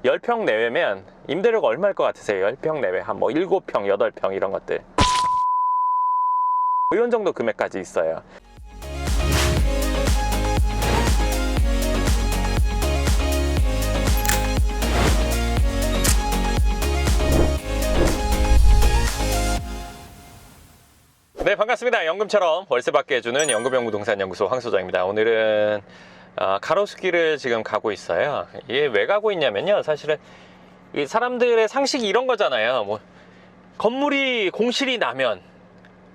10평 내외면 임대료가 얼마일 것 같으세요? 10평 내외 한 뭐 7평, 8평 이런 것들 이런 정도 금액까지 있어요. 네, 반갑습니다. 연금처럼 월세 받게 해주는 연금연구동산연구소 황 소장입니다. 오늘은 가로수길을 지금 가고 있어요. 이게 왜 가고 있냐면요, 사실은 이 사람들의 상식이 이런 거잖아요. 뭐 건물이 공실이 나면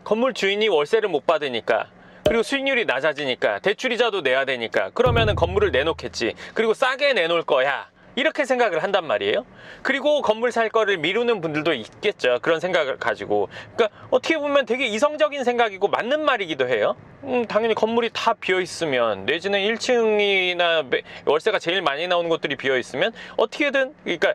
건물 주인이 월세를 못 받으니까, 그리고 수익률이 낮아지니까 대출이자도 내야 되니까 그러면은 건물을 내놓겠지. 그리고 싸게 내놓을 거야, 이렇게 생각을 한단 말이에요. 그리고 건물 살 거를 미루는 분들도 있겠죠. 그런 생각을 가지고. 그러니까 어떻게 보면 되게 이성적인 생각이고 맞는 말이기도 해요. 당연히 건물이 다 비어 있으면, 내지는 1층이나 월세가 제일 많이 나오는 곳들이 비어 있으면 어떻게든, 그러니까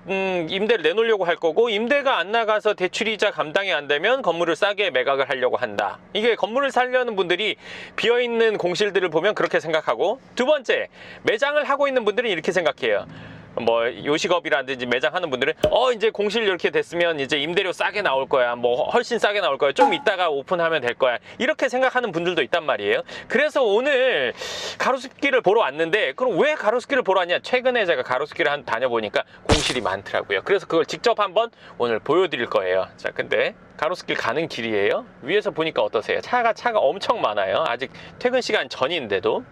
임대를 내놓으려고 할 거고, 임대가 안 나가서 대출이자 감당이 안 되면 건물을 싸게 매각을 하려고 한다. 이게 건물을 살려는 분들이 비어있는 공실들을 보면 그렇게 생각하고, 두 번째, 매장을 하고 있는 분들은 이렇게 생각해요. 뭐 요식업이라든지 매장 하는 분들은 이제 공실 이렇게 됐으면 이제 임대료 싸게 나올 거야, 뭐 훨씬 싸게 나올 거야, 좀 이따가 오픈하면 될 거야, 이렇게 생각하는 분들도 있단 말이에요. 그래서 오늘 가로수길을 보러 왔는데, 그럼 왜 가로수길을 보러 왔냐? 최근에 제가 가로수길을 다녀보니까 공실이 많더라고요. 그래서 그걸 직접 한번 오늘 보여드릴 거예요. 자, 근데 가로수길 가는 길이에요. 위에서 보니까 어떠세요? 차가 엄청 많아요. 아직 퇴근 시간 전인데도.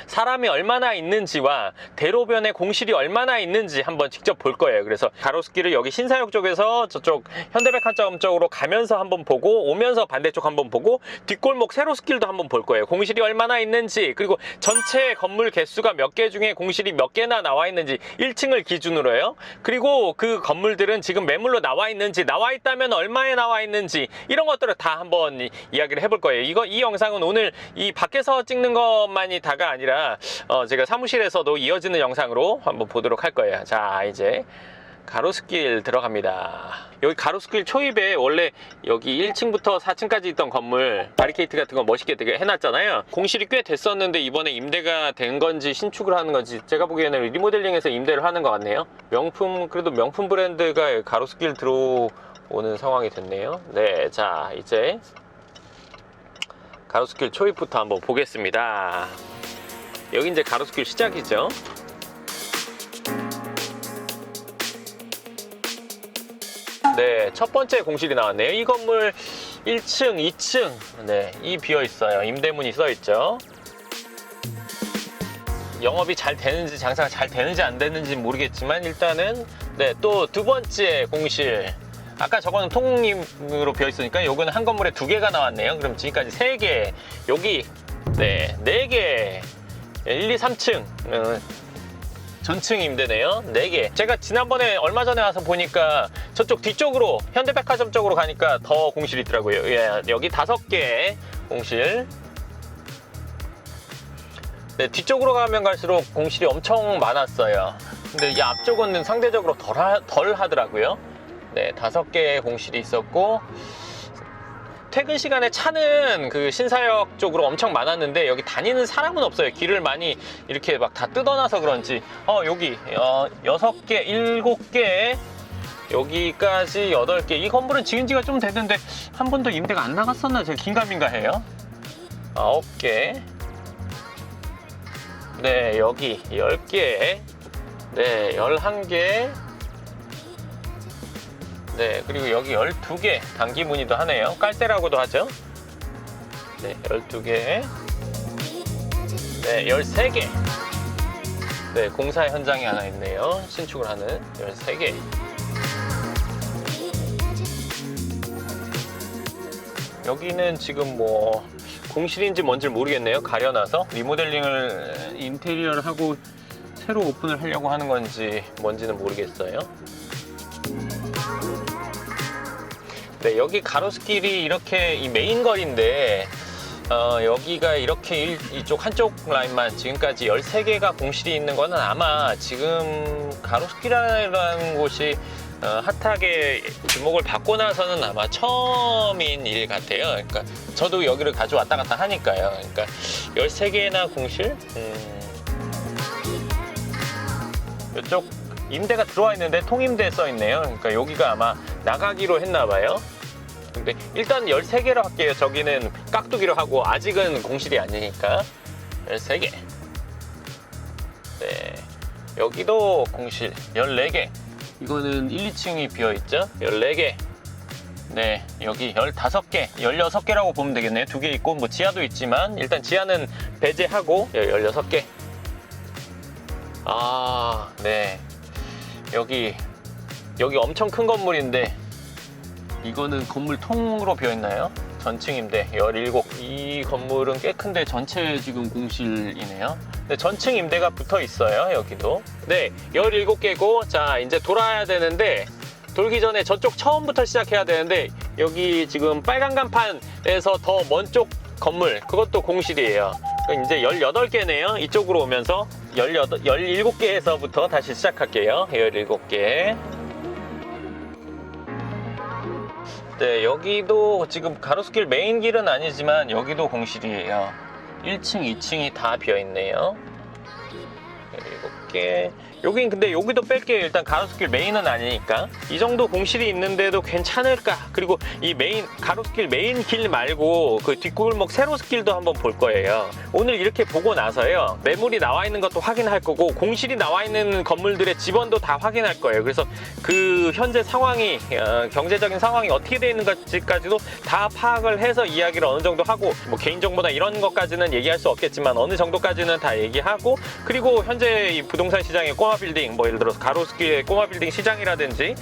사람이 얼마나 있는지와 대로변에 공실이 얼마나 있는지 한번 직접 볼 거예요. 그래서 가로수길을 여기 신사역 쪽에서 저쪽 현대백화점 쪽으로 가면서 한번 보고, 오면서 반대쪽 한번 보고, 뒷골목 세로수길도 한번 볼 거예요. 공실이 얼마나 있는지, 그리고 전체 건물 개수가 몇 개 중에 공실이 몇 개나 나와 있는지, 1층을 기준으로요. 그리고 그 건물들은 지금 매물로 나와 있는지, 나와 있다면 얼마에 나와 있는지, 이런 것들을 다 한번 이야기를 해볼 거예요. 이 영상은 오늘 이 밖에서 찍는 것만이 다가 아니라 제가 사무실에서도 이어지는 영상으로 한번 보도록 할 거예요. 자, 이제 가로수길 들어갑니다. 여기 가로수길 초입에 원래 여기 1층부터 4층까지 있던 건물 바리케이트 같은 거 멋있게 되게 해놨잖아요. 공실이 꽤 됐었는데 이번에 임대가 된 건지 신축을 하는 건지, 제가 보기에는 리모델링해서 임대를 하는 것 같네요. 그래도 명품 브랜드가 가로수길 들어오는 상황이 됐네요. 네, 자, 이제 가로수길 초입부터 한번 보겠습니다. 여기 이제 가로수길 시작이죠. 네, 첫 번째 공실이 나왔네요. 이 건물 1층, 2층, 네, 이 비어 있어요. 임대문이 써 있죠. 영업이 잘 되는지, 장사가 잘 되는지 안 되는지 모르겠지만, 일단은 네, 또 두 번째 공실. 아까 저거는 통으로 비어 있으니까 요거는 한 건물에 2개가 나왔네요. 그럼 지금까지 3개, 여기 네, 4개, 1, 2, 3층 전층 임대네요. 4개. 제가 지난번에 얼마 전에 와서 보니까 저쪽 뒤쪽으로 현대백화점 쪽으로 가니까 더 공실이 있더라고요. 예, 여기 5개 공실. 네, 뒤쪽으로 가면 갈수록 공실이 엄청 많았어요. 근데 이 앞쪽은 상대적으로 덜 하더라고요. 네, 5개의 공실이 있었고, 퇴근 시간에 차는 그 신사역 쪽으로 엄청 많았는데 여기 다니는 사람은 없어요. 길을 많이 이렇게 막 다 뜯어놔서 그런지 여기 6개, 7개, 여기까지 8개. 이 건물은 지은 지가 좀 됐는데 한 번도 임대가 안 나갔었나, 제가 긴가민가 해요. 9개. 네, 여기 10개. 네, 11개. 네, 그리고 여기 12개 단기 문의도 하네요. 깔대라고도 하죠. 네, 12개. 네, 13개. 네, 공사 현장이 하나 있네요. 신축을 하는 13개. 여기는 지금 뭐 공실인지 뭔지 모르겠네요. 가려놔서 리모델링을, 인테리어를 하고 새로 오픈을 하려고 하는 건지 뭔지는 모르겠어요. 네, 여기 가로수길이 이렇게 이 메인 거리인데 여기가 이렇게 이쪽 한쪽 라인만 지금까지 13개가 공실이 있는 거는 아마 지금 가로수길이라는 곳이 핫하게 주목을 받고 나서는 아마 처음인 일 같아요. 그러니까 저도 여기를 자주 왔다 갔다 하니까요. 그러니까 13개나 공실? 이쪽 임대가 들어와 있는데 통임대 써 있네요. 그러니까 여기가 아마 나가기로 했나 봐요. 근데 일단 13개로 할게요. 저기는 깍두기로 하고 아직은 공실이 아니니까 13개. 네, 여기도 공실 14개. 이거는 1, 2층이 비어있죠. 14개. 네, 여기 15개, 16개라고 보면 되겠네요. 2개 있고 뭐 지하도 있지만 일단 지하는 배제하고 16개. 아, 네. 여기 엄청 큰 건물인데 이거는 건물 통으로 비어있나요? 전층 임대 17. 이 건물은 꽤 큰데 전체 지금 공실이네요. 네, 전층 임대가 붙어 있어요. 여기도. 네, 17개고 자 이제 돌아야 되는데 돌기 전에 저쪽 처음부터 시작해야 되는데 여기 지금 빨간 간판에서 더 먼 쪽 건물 그것도 공실이에요. 이제 18개네요. 이쪽으로 오면서 17개에서부터 다시 시작할게요. 17개. 네, 여기도 지금 가로수길 메인 길은 아니지만 여기도 공실이에요. 1층, 2층이 다 비어있네요. 17개. 여긴 근데 여기도 뺄게요. 일단 가로수길 메인은 아니니까. 이 정도 공실이 있는데도 괜찮을까? 그리고 이 메인 가로수길 메인 길 말고 그 뒷골목 세로수길도 한번 볼 거예요. 오늘 이렇게 보고 나서요. 매물이 나와 있는 것도 확인할 거고 공실이 나와 있는 건물들의 지번도 다 확인할 거예요. 그래서 그 현재 상황이 경제적인 상황이 어떻게 되어 있는지까지도 다 파악을 해서 이야기를 어느 정도 하고 뭐 개인정보나 이런 것까지는 얘기할 수 없겠지만 어느 정도까지는 다 얘기하고 그리고 현재 이 부동산 시장의 꼬마 빌딩 뭐 예를 들어서 가로수길의 꼬마 빌딩 시장이라든지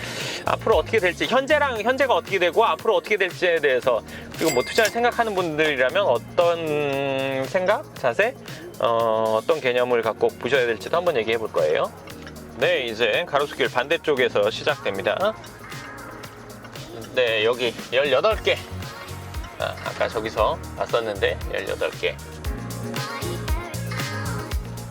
앞으로 어떻게 될지 현재가 어떻게 되고 앞으로 어떻게 될지에 대해서 그리고 뭐 투자를 생각하는 분들이라면 어떤 생각, 자세, 어떤 개념을 갖고 보셔야 될지도 한번 얘기해 볼 거예요. 네, 이제 가로수길 반대쪽에서 시작됩니다. 네, 여기 18개. 아까 저기서 봤었는데 18개.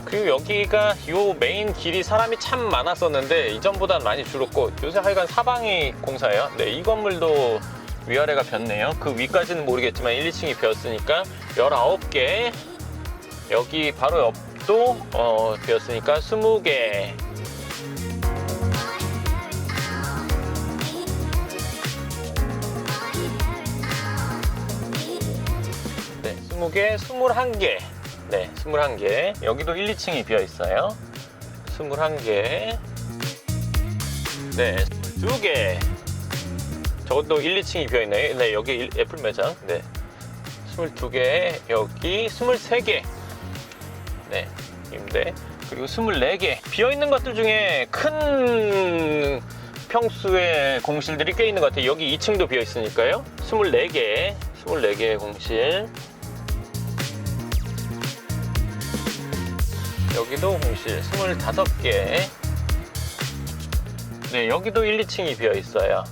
그리고 여기가 요 메인 길이 사람이 참 많았었는데 이전보단 많이 줄었고 요새 하여간 사방이 공사예요. 네, 이 건물도 위아래가 폈네요. 그 위까지는 모르겠지만 1, 2층이 비었으니까 19개. 여기 바로 옆도 비었으니까 20개. 네, 20개, 21개. 네, 21개. 여기도 1, 2층이 비어 있어요. 21개. 네, 22개. 저것도 1, 2층이 비어 있네요. 네, 여기 애플 매장. 네. 22개. 여기 23개. 네, 임대. 그리고 24개. 비어 있는 것들 중에 큰 평수의 공실들이 꽤 있는 것 같아요. 여기 2층도 비어 있으니까요. 24개. 24개의 공실. 여기도 공실 25개. 네, 여기도 1, 2층이 비어 있어요.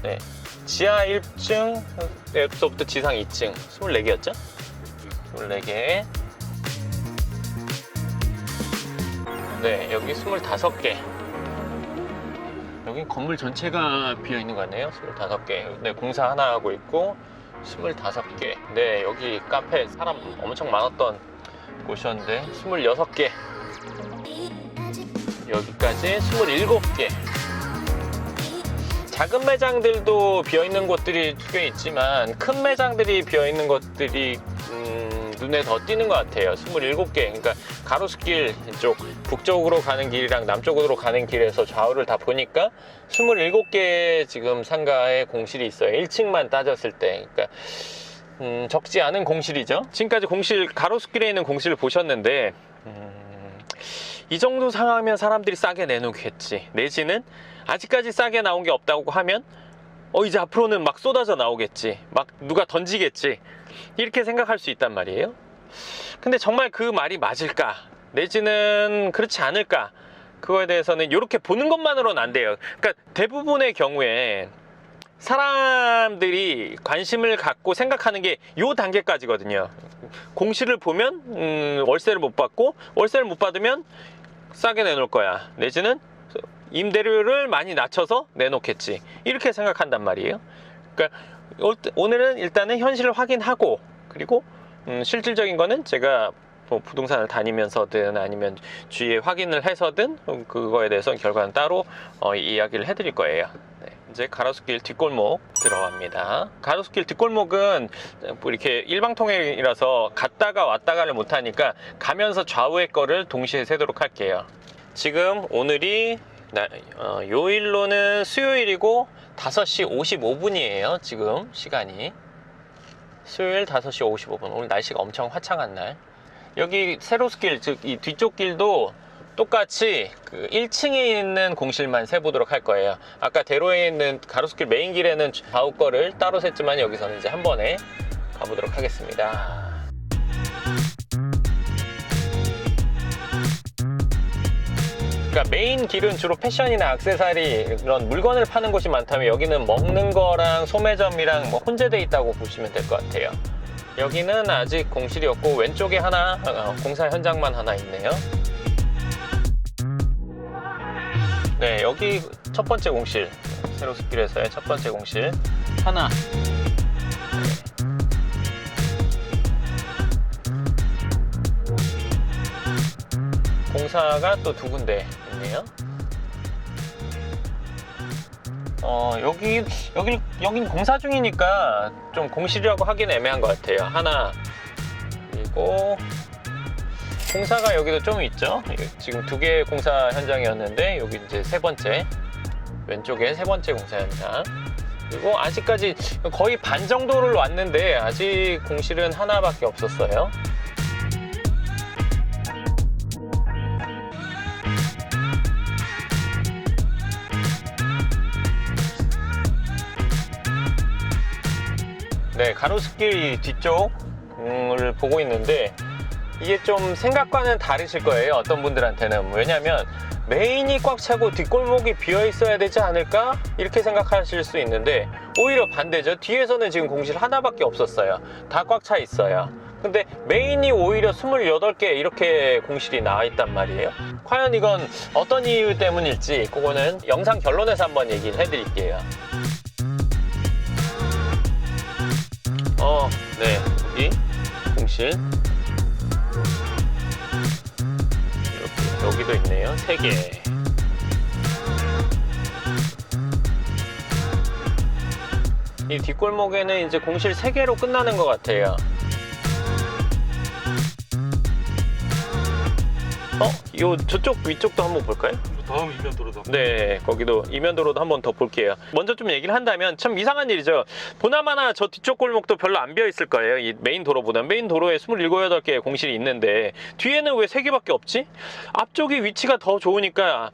네, 지하 1층, 여기서부터 지상 2층 24개였죠? 24개. 네, 여기 25개. 여긴 건물 전체가 비어 있는 것 같네요. 25개. 네, 공사 하나 하고 있고 25개. 네, 여기 카페 사람 엄청 많았던 곳이었는데 26개. 여기까지 27개. 작은 매장들도 비어있는 곳들이 꽤 있지만 큰 매장들이 비어있는 것들이 눈에 더 띄는 것 같아요. 27개. 그러니까 가로수길 이쪽 북쪽으로 가는 길이랑 남쪽으로 가는 길에서 좌우를 다 보니까 27개 지금 상가에 공실이 있어요. 1층만 따졌을 때. 그러니까 적지 않은 공실이죠. 지금까지 공실, 가로수길에 있는 공실을 보셨는데 이 정도 상황이면 사람들이 싸게 내놓겠지. 내지는 아직까지 싸게 나온 게 없다고 하면 이제 앞으로는 막 쏟아져 나오겠지. 막 누가 던지겠지. 이렇게 생각할 수 있단 말이에요. 근데 정말 그 말이 맞을까? 내지는 그렇지 않을까? 그거에 대해서는 이렇게 보는 것만으로는 안 돼요. 그러니까 대부분의 경우에 사람들이 관심을 갖고 생각하는 게 요 단계까지거든요. 공실을 보면 월세를 못 받고 월세를 못 받으면 싸게 내놓을 거야. 내지는 임대료를 많이 낮춰서 내놓겠지. 이렇게 생각한단 말이에요. 그러니까 오늘은 일단은 현실을 확인하고 그리고 실질적인 거는 제가 뭐 부동산을 다니면서든 아니면 주위에 확인을 해서든 그거에 대해서 결과는 따로 이야기를 해드릴 거예요. 네, 이제 가로수길 뒷골목 들어갑니다. 가로수길 뒷골목은 뭐 이렇게 일방통행이라서 갔다가 왔다가를 못하니까 가면서 좌우의 거를 동시에 세도록 할게요. 지금 오늘이 요일로는 수요일이고 5시 55분이에요. 지금 시간이 수요일 5시 55분. 오늘 날씨가 엄청 화창한 날. 여기 세로스길, 즉 이 뒤쪽 길도 똑같이 그 1층에 있는 공실만 세보도록 할 거예요. 아까 대로에 있는 가로수길 메인 길에는 좌우 거를 따로 셌지만 여기서는 이제 한 번에 가보도록 하겠습니다. 그러니까 메인 길은 주로 패션이나 액세서리 이런 물건을 파는 곳이 많다면 여기는 먹는 거랑 소매점이랑 뭐 혼재되어 있다고 보시면 될 것 같아요. 여기는 아직 공실이 없고 왼쪽에 하나 공사 현장만 하나 있네요. 네, 여기 첫 번째 공실, 세로스길에서의 첫 번째 공실 하나. 공사가 또 두 군데 있네요. 여긴 공사 중이니까 좀 공실이라고 하기는 애매한 것 같아요. 하나, 그리고 공사가 여기도 좀 있죠. 지금 두 개의 공사 현장이었는데 여기 이제 세 번째, 왼쪽에 세 번째 공사 현장. 그리고 아직까지 거의 반 정도를 왔는데 아직 공실은 하나밖에 없었어요. 네, 가로수길 뒤쪽을 보고 있는데 이게 좀 생각과는 다르실 거예요. 어떤 분들한테는. 왜냐면 메인이 꽉 차고 뒷골목이 비어 있어야 되지 않을까? 이렇게 생각하실 수 있는데 오히려 반대죠. 뒤에서는 지금 공실 하나밖에 없었어요. 다 꽉 차 있어요. 근데 메인이 오히려 28개 이렇게 공실이 나와 있단 말이에요. 과연 이건 어떤 이유 때문일지 그거는 영상 결론에서 한번 얘기를 해드릴게요. 네, 여기 공실 여기도 있네요. 3개. 이 뒷골목에는 이제 공실 3개로 끝나는 것 같아요. 저쪽 위쪽도 한번 볼까요? 다음 이면도로도. 네, 거기도 이면도로도 한번 더 볼게요. 먼저 좀 얘기를 한다면 참 이상한 일이죠. 보나마나 저 뒤쪽 골목도 별로 안 비어 있을 거예요. 이 메인 도로보다. 메인 도로에 27, 8개의 공실이 있는데 뒤에는 왜 3개밖에 없지? 앞쪽이 위치가 더 좋으니까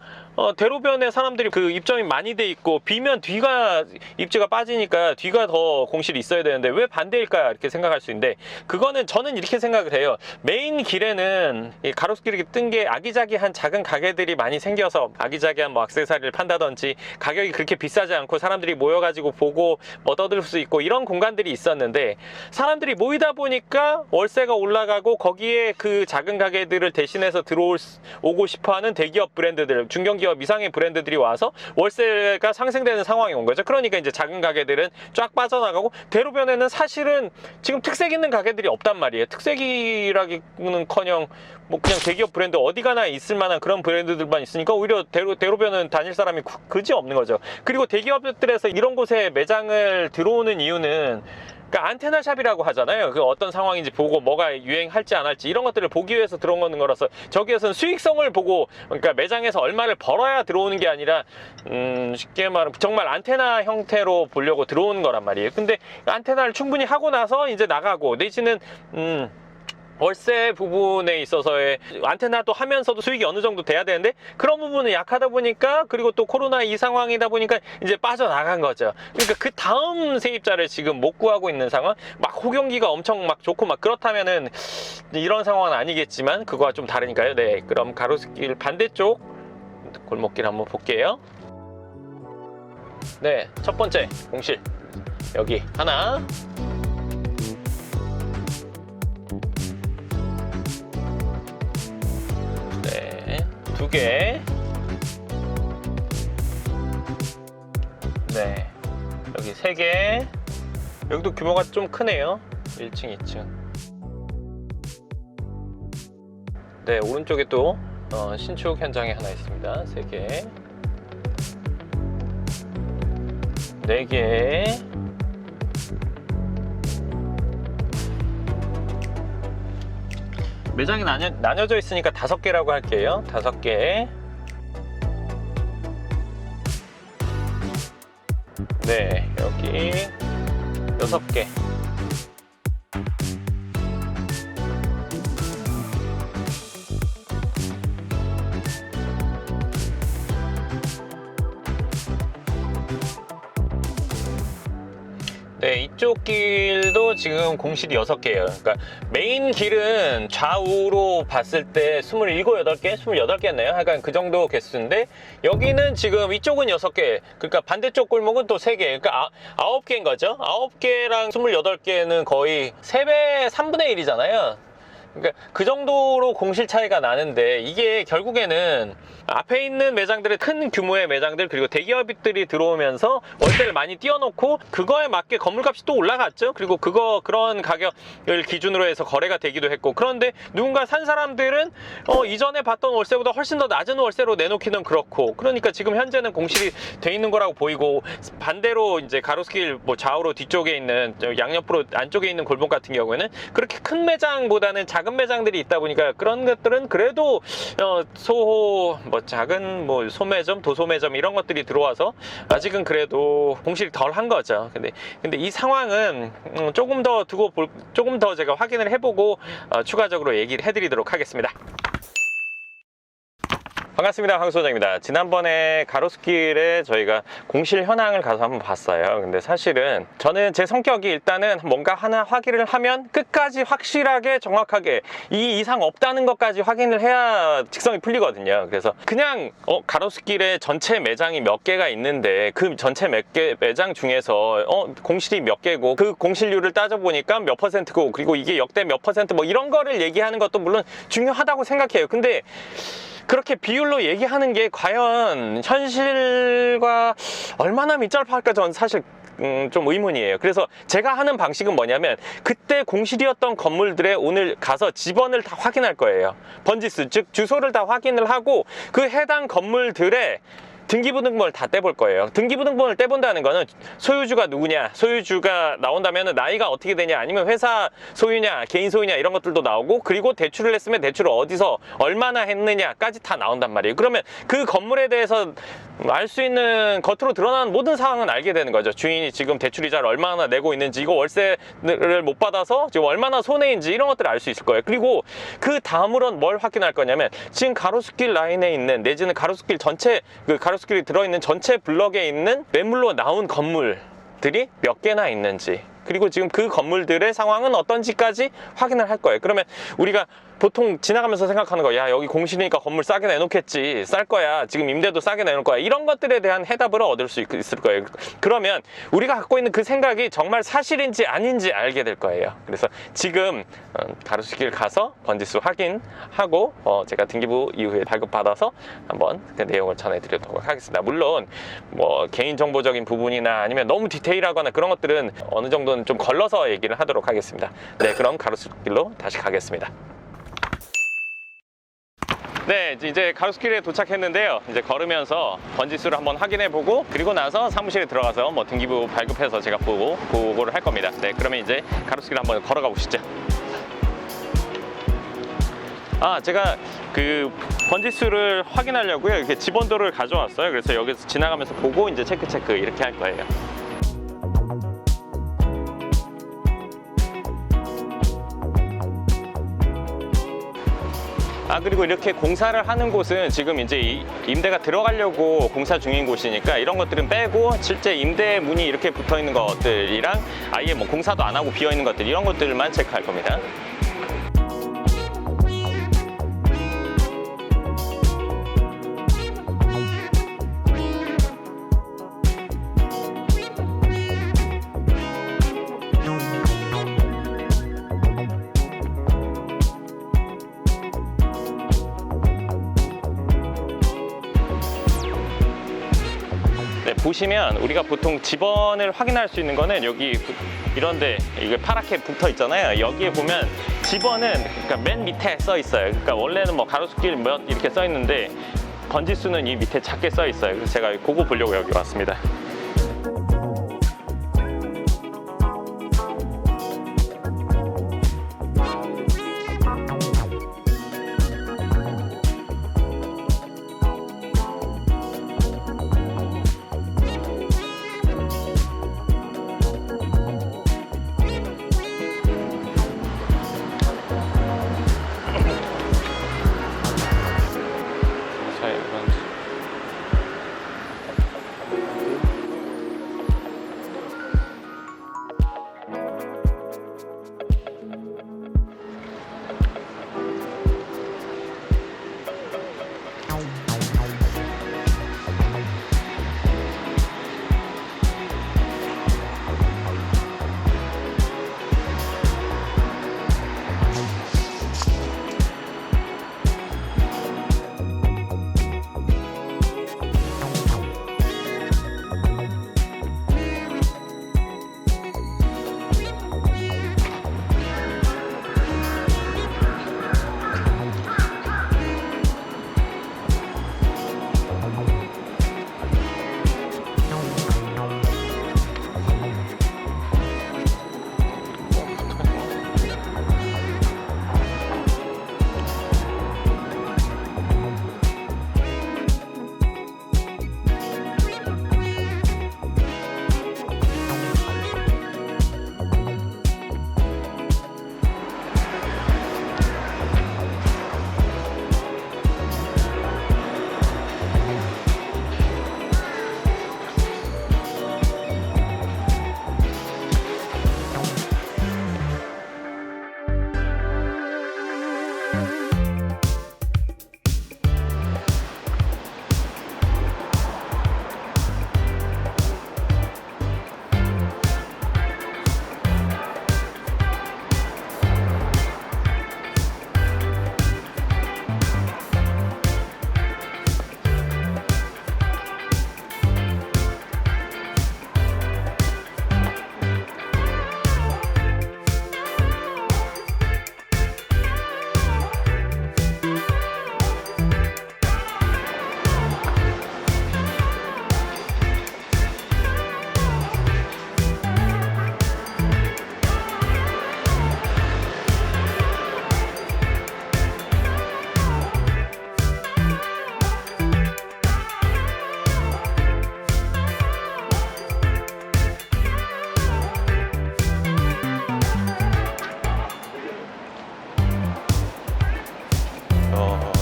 대로변에 사람들이 그 입점이 많이 돼 있고 비면 뒤가 입지가 빠지니까 뒤가 더 공실이 있어야 되는데 왜 반대일까 이렇게 생각할 수 있는데 그거는 저는 이렇게 생각을 해요. 메인 길에는 이 가로수길이 뜬 게 아기자기한 작은 가게들이 많이 생겨서 아기자기한 뭐 액세서리를 판다든지 가격이 그렇게 비싸지 않고 사람들이 모여가지고 보고 뭐 떠들 수 있고 이런 공간들이 있었는데 사람들이 모이다 보니까 월세가 올라가고 거기에 그 작은 가게들을 대신해서 오고 싶어하는 대기업 브랜드들, 중견기업 이상의 브랜드들이 와서 월세가 상승되는 상황이 온 거죠. 그러니까 이제 작은 가게들은 쫙 빠져나가고 대로변에는 사실은 지금 특색 있는 가게들이 없단 말이에요. 특색이라기는커녕 뭐 그냥 대기업 브랜드 어디 가나 있을 만한 그런 브랜드들만 있으니까 오히려 대로변은 다닐 사람이 그지 없는 거죠. 그리고 대기업들에서 이런 곳에 매장을 들어오는 이유는 그러니까 안테나 샵이라고 하잖아요. 그 어떤 상황인지 보고 뭐가 유행할지 안 할지 이런 것들을 보기 위해서 들어오는 거라서 저기에서는 수익성을 보고 그러니까 매장에서 얼마를 벌어야 들어오는 게 아니라 쉽게 말하면 정말 안테나 형태로 보려고 들어오는 거란 말이에요. 근데 안테나를 충분히 하고 나서 이제 나가고 내지는 월세 부분에 있어서의 안테나도 하면서도 수익이 어느 정도 돼야 되는데 그런 부분은 약하다 보니까 그리고 또 코로나 이 상황이다 보니까 이제 빠져나간 거죠. 그러니까 그 다음 세입자를 지금 못 구하고 있는 상황. 막 호경기가 엄청 막 좋고 막 그렇다면은 이런 상황은 아니겠지만 그거와 좀 다르니까요. 네, 그럼 가로수길 반대쪽 골목길 한번 볼게요. 네, 첫 번째 공실 여기 하나. 두 개. 네. 여기 3개. 여기도 규모가 좀 크네요. 1층, 2층. 네, 오른쪽에 또 신축 현장이 하나 있습니다. 3개, 4개, 매장이 나뉘어져 있으니까 5개라고 할게요. 5개. 네, 여기 6개. 네, 이쪽 길도 지금 공실이 6개예요. 그러니까 메인 길은 좌우로 봤을 때 27, 8개? 28개였나요? 약간 그 정도 개수인데 여기는 지금 이쪽은 6개. 그러니까 반대쪽 골목은 또 3개. 그러니까 9개인 거죠. 9개랑 28개는 거의 3배, 3분의 1이잖아요. 그러니까 그 정도로 공실 차이가 나는데 이게 결국에는 앞에 있는 매장들의 큰 규모의 매장들 그리고 대기업들이 들어오면서 월세를 많이 띄워놓고 그거에 맞게 건물값이 또 올라갔죠. 그리고 그런 가격을 기준으로 해서 거래가 되기도 했고 그런데 누군가 산 사람들은 이전에 봤던 월세보다 훨씬 더 낮은 월세로 내놓기는 그렇고 그러니까 지금 현재는 공실이 돼 있는 거라고 보이고 반대로 이제 가로수길 뭐 좌우로 뒤쪽에 있는 양옆으로 안쪽에 있는 골목 같은 경우에는 그렇게 큰 매장보다는 작은 매장들이 있다 보니까 그런 것들은 그래도 소호 뭐 작은 뭐 소매점, 도소매점 이런 것들이 들어와서 아직은 그래도 공실이 덜 한 거죠. 근데 이 상황은 조금 더 조금 더 제가 확인을 해보고 추가적으로 얘기를 해드리도록 하겠습니다. 반갑습니다. 황 소장입니다. 지난번에 가로수길에 저희가 공실 현황을 가서 한번 봤어요. 근데 사실은 저는 제 성격이 일단은 뭔가 하나 확인을 하면 끝까지 확실하게 정확하게 이 이상 없다는 것까지 확인을 해야 직성이 풀리거든요. 그래서 그냥 가로수길에 전체 매장이 몇 개가 있는데 그 전체 매장 중에서 공실이 몇 개고 그 공실률을 따져보니까 몇 %고 그리고 이게 역대 몇 % 뭐 이런 거를 얘기하는 것도 물론 중요하다고 생각해요. 근데 그렇게 비율로 얘기하는 게 과연 현실과 얼마나 밀접할까 저는 사실 좀 의문이에요. 그래서 제가 하는 방식은 뭐냐면 그때 공실이었던 건물들에 오늘 가서 지번을 다 확인할 거예요. 번지수 즉 주소를 다 확인을 하고 그 해당 건물들의 등기부등본을 다 떼볼 거예요. 등기부등본을 떼본다는 거는 소유주가 누구냐, 소유주가 나온다면 나이가 어떻게 되냐, 아니면 회사 소유냐, 개인 소유냐 이런 것들도 나오고 그리고 대출을 했으면 대출을 어디서 얼마나 했느냐까지 다 나온단 말이에요. 그러면 그 건물에 대해서 알 수 있는 겉으로 드러나는 모든 상황은 알게 되는 거죠. 주인이 지금 대출이자를 얼마나 내고 있는지, 이거 월세를 못 받아서 지금 얼마나 손해인지 이런 것들을 알 수 있을 거예요. 그리고 그 다음으로 뭘 확인할 거냐면 지금 가로수길 라인에 있는 내지는 가로수길 전체 그 가로수길이 들어있는 전체 블럭에 있는 매물로 나온 건물들이 몇 개나 있는지 그리고 지금 그 건물들의 상황은 어떤지까지 확인을 할 거예요. 그러면 우리가 보통 지나가면서 생각하는 거, 야 여기 공실이니까 건물 싸게 내놓겠지, 쌀 거야, 지금 임대도 싸게 내놓을 거야, 이런 것들에 대한 해답을 얻을 수 있을 거예요. 그러면 우리가 갖고 있는 그 생각이 정말 사실인지 아닌지 알게 될 거예요. 그래서 지금 가로수길 가서 번지수 확인하고 제가 등기부 이후에 발급받아서 한번 그 내용을 전해드리도록 하겠습니다. 물론 뭐 개인정보적인 부분이나 아니면 너무 디테일하거나 그런 것들은 어느 정도는 좀 걸러서 얘기를 하도록 하겠습니다. 네, 그럼 가로수길로 다시 가겠습니다. 네, 이제 가로수길에 도착했는데요. 이제 걸으면서 번지수를 한번 확인해보고 그리고 나서 사무실에 들어가서 뭐 등기부 발급해서 제가 보고를 할 겁니다. 네, 그러면 이제 가로수길 한번 걸어가 보시죠. 제가 그 번지수를 확인하려고요. 이렇게 지번도를 가져왔어요. 그래서 여기서 지나가면서 보고 이제 체크 이렇게 할 거예요. 그리고 이렇게 공사를 하는 곳은 지금 이제 임대가 들어가려고 공사 중인 곳이니까 이런 것들은 빼고 실제 임대 문이 이렇게 붙어 있는 것들이랑 아예 뭐 공사도 안 하고 비어 있는 것들 이런 것들만 체크할 겁니다. 보시면 우리가 보통 지번을 확인할 수 있는 거는 여기 이런데 이게 파랗게 붙어 있잖아요. 여기에 보면 집원은 그러니까 맨 밑에 써 있어요. 그러니까 원래는 뭐 가로수길 몇 이렇게 써 있는데 번지수는 이 밑에 작게 써 있어요. 그래서 제가 그거 보려고 여기 왔습니다.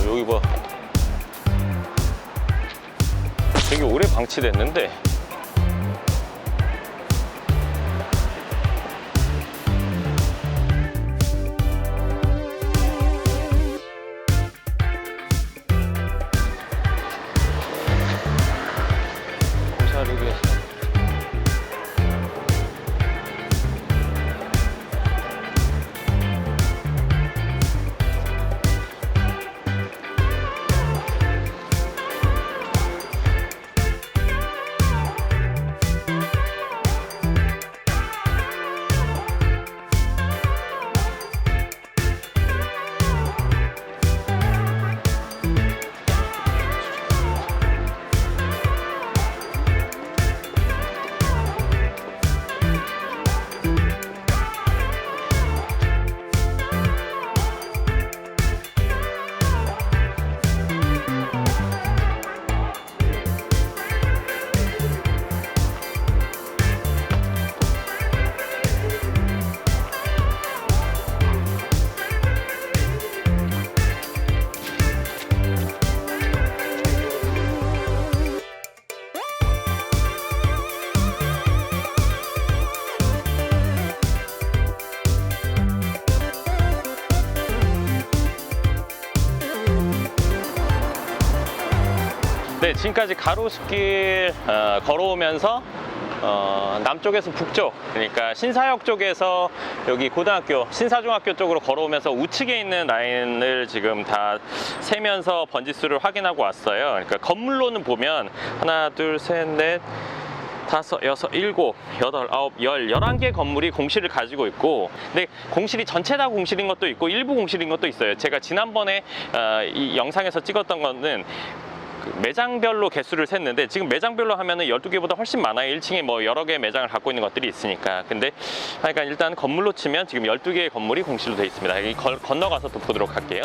여기 봐. 되게 오래 방치됐는데. 공사를 위해서. 네, 지금까지 가로수길 걸어오면서 남쪽에서 북쪽, 그러니까 신사역 쪽에서 여기 고등학교, 신사중학교 쪽으로 걸어오면서 우측에 있는 라인을 지금 다 세면서 번지수를 확인하고 왔어요. 그러니까 건물로는 보면 하나, 둘, 셋, 넷, 다섯, 여섯, 일곱, 여덟, 아홉, 11개 건물이 공실을 가지고 있고, 근데 공실이 전체 다 공실인 것도 있고 일부 공실인 것도 있어요. 제가 지난번에 이 영상에서 찍었던 거는 그 매장별로 개수를 셌는데, 지금 매장별로 하면은 12개보다 훨씬 많아요. 1층에 뭐 여러 개의 매장을 갖고 있는 것들이 있으니까. 근데 그러니까 일단 건물로 치면 지금 12개의 건물이 공실로 되어 있습니다. 여기 건너가서 또 보도록 할게요.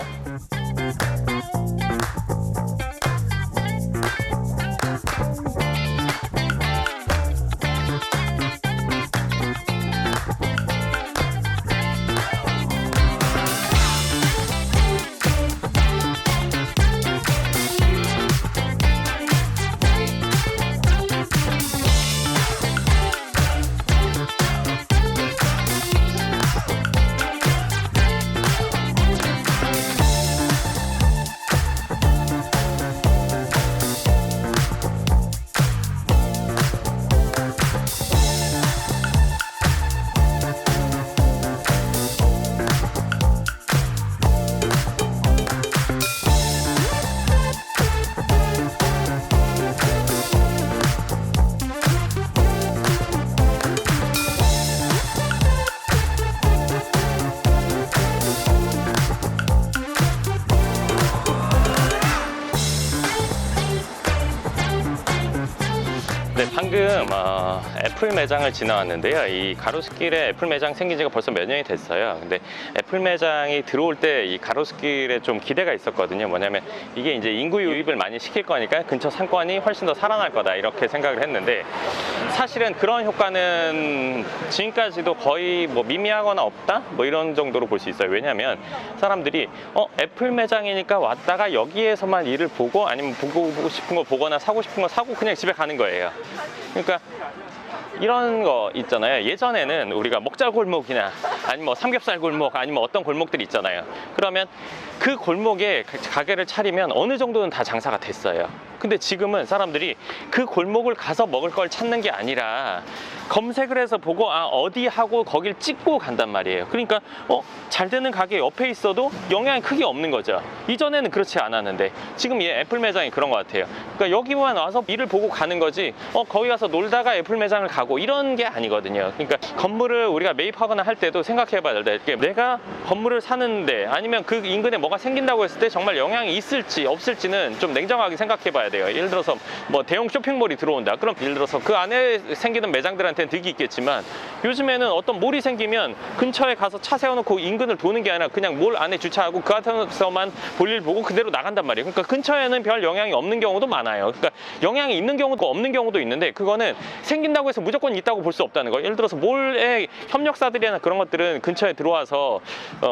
네, 방금 애플 매장을 지나왔는데요. 이 가로수길에 애플 매장 생긴 지가 벌써 몇 년이 됐어요. 근데 애플 매장이 들어올 때 이 가로수길에 좀 기대가 있었거든요. 뭐냐면 이게 이제 인구 유입을 많이 시킬 거니까 근처 상권이 훨씬 더 살아날 거다, 이렇게 생각을 했는데, 사실은 그런 효과는 지금까지도 거의 뭐 미미하거나 없다? 뭐 이런 정도로 볼 수 있어요. 왜냐면 사람들이 애플 매장이니까 왔다가 여기에서만 일을 보고, 아니면 보고 싶은 거 보거나 사고 싶은 거 사고 그냥 집에 가는 거예요. 그러니까 이런 거 있잖아요. 예전에는 우리가 먹자골목이나 아니면 뭐 삼겹살 골목, 아니면 어떤 골목들이 있잖아요. 그러면 그 골목에 가게를 차리면 어느 정도는 다 장사가 됐어요. 근데 지금은 사람들이 그 골목을 가서 먹을 걸 찾는 게 아니라 검색을 해서 보고 어디 하고 거길 찍고 간단 말이에요. 그러니까 잘 되는 가게 옆에 있어도 영향이 크게 없는 거죠. 이전에는 그렇지 않았는데 지금 이 애플 매장이 그런 것 같아요. 그러니까 여기만 와서 일을 보고 가는 거지 거기 가서 놀다가 애플 매장을 가고 이런 게 아니거든요. 그러니까 건물을 우리가 매입하거나 할 때도 생각해 봐야 될 게, 내가 건물을 사는데 아니면 그 인근에 뭐가 생긴다고 했을 때 정말 영향이 있을지 없을지는 좀 냉정하게 생각해 봐야 돼요. 예를 들어서 뭐 대형 쇼핑몰이 들어온다. 그럼 예를 들어서 그 안에 생기는 매장들한테는 득이 있겠지만, 요즘에는 어떤 몰이 생기면 근처에 가서 차 세워놓고 인근을 도는 게 아니라 그냥 몰 안에 주차하고 그 안에서만 볼일 보고 그대로 나간단 말이에요. 그러니까 근처에는 별 영향이 없는 경우도 많아요. 그러니까 영향이 있는 경우도 없는 경우도 있는데, 그거는 생긴다고 해서 무조건 있다고 볼 수 없다는 거예요. 예를 들어서 몰의 협력사들이나 그런 것들은 근처에 들어와서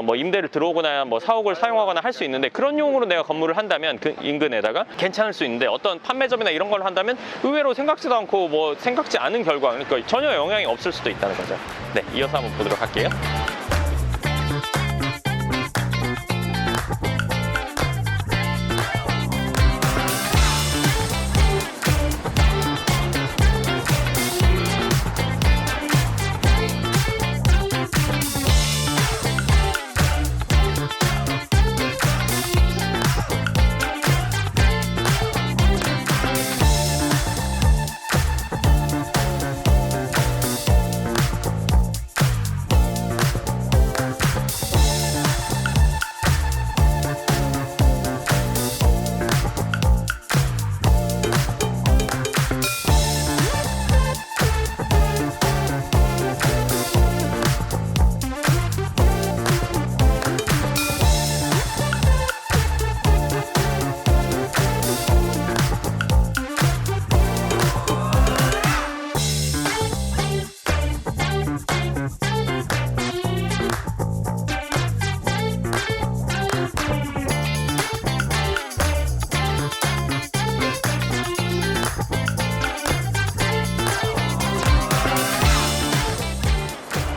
뭐 임대를 들어오거나 뭐 사옥을 사용하거나 할 수 있는데, 그런 용으로 내가 건물을 한다면 그 인근에다가 괜찮을 수 있는데, 어떤 판매점이나 이런 걸 한다면 의외로 생각지도 않고 뭐 생각지 않은 결과, 그러니까 전혀 영향이 없을 수도 있다는 거죠. 네, 이어서 한번 보도록 할게요.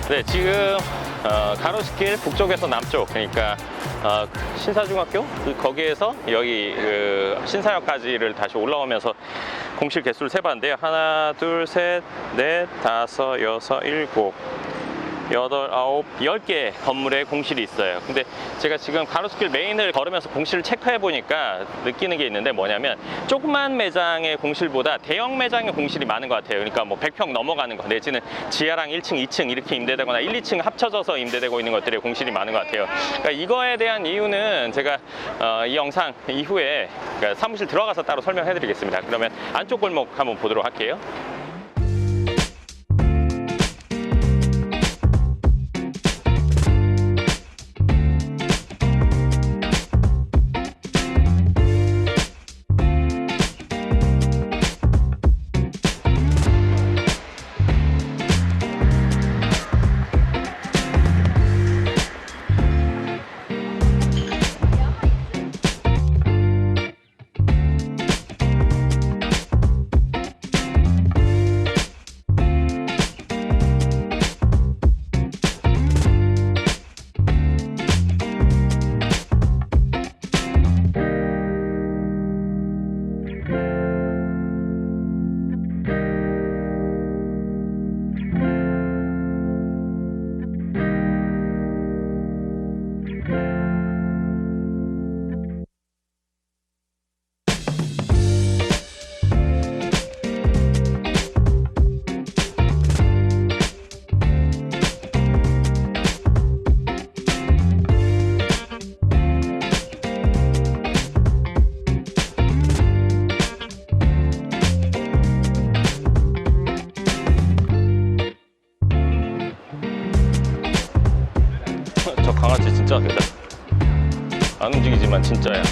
네, 지금 가로수길 북쪽에서 남쪽, 그러니까 신사중학교 거기에서 여기 신사역까지를 다시 올라오면서 공실 개수를 세봤는데요. 하나, 둘, 셋, 넷, 다섯, 여섯, 일곱, 8, 9, 10개 건물에 공실이 있어요. 근데 제가 지금 가로수길 메인을 걸으면서 공실을 체크해 보니까 느끼는 게 있는데 뭐냐면 조그만 매장의 공실보다 대형 매장의 공실이 많은 것 같아요. 그러니까 뭐 100평 넘어가는 거 내지는 지하랑 1층, 2층 이렇게 임대되거나 1, 2층 합쳐져서 임대되고 있는 것들의 공실이 많은 것 같아요. 그러니까 이거에 대한 이유는 제가 이 영상 이후에 그러니까 사무실 들어가서 따로 설명해 드리겠습니다. 그러면 안쪽 골목 한번 보도록 할게요. 저 강아지 진짜 세다. 안 움직이지만 진짜야.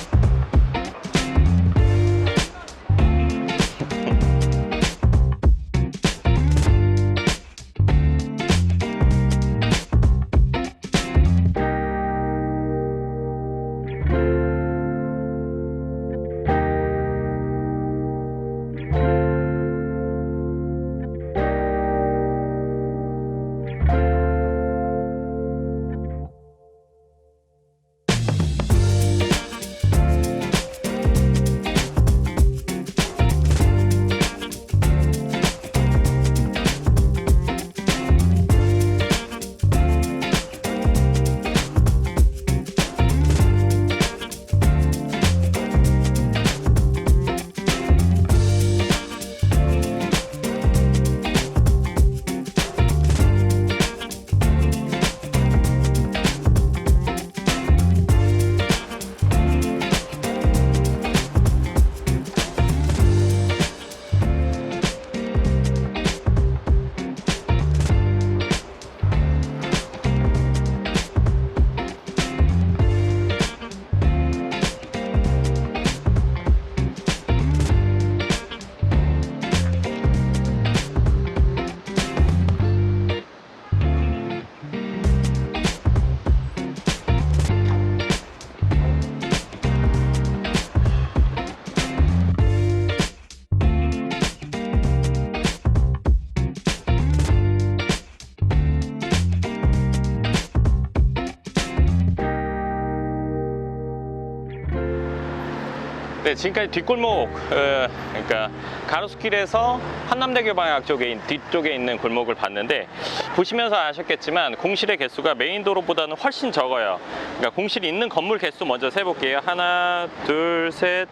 네, 지금까지 뒷골목, 그러니까 가로수길에서 한남대교 방향 쪽에 뒤쪽에 있는 골목을 봤는데 보시면서 아셨겠지만 공실의 개수가 메인 도로보다는 훨씬 적어요. 그러니까 공실이 있는 건물 개수 먼저 세볼게요. 하나, 둘, 셋,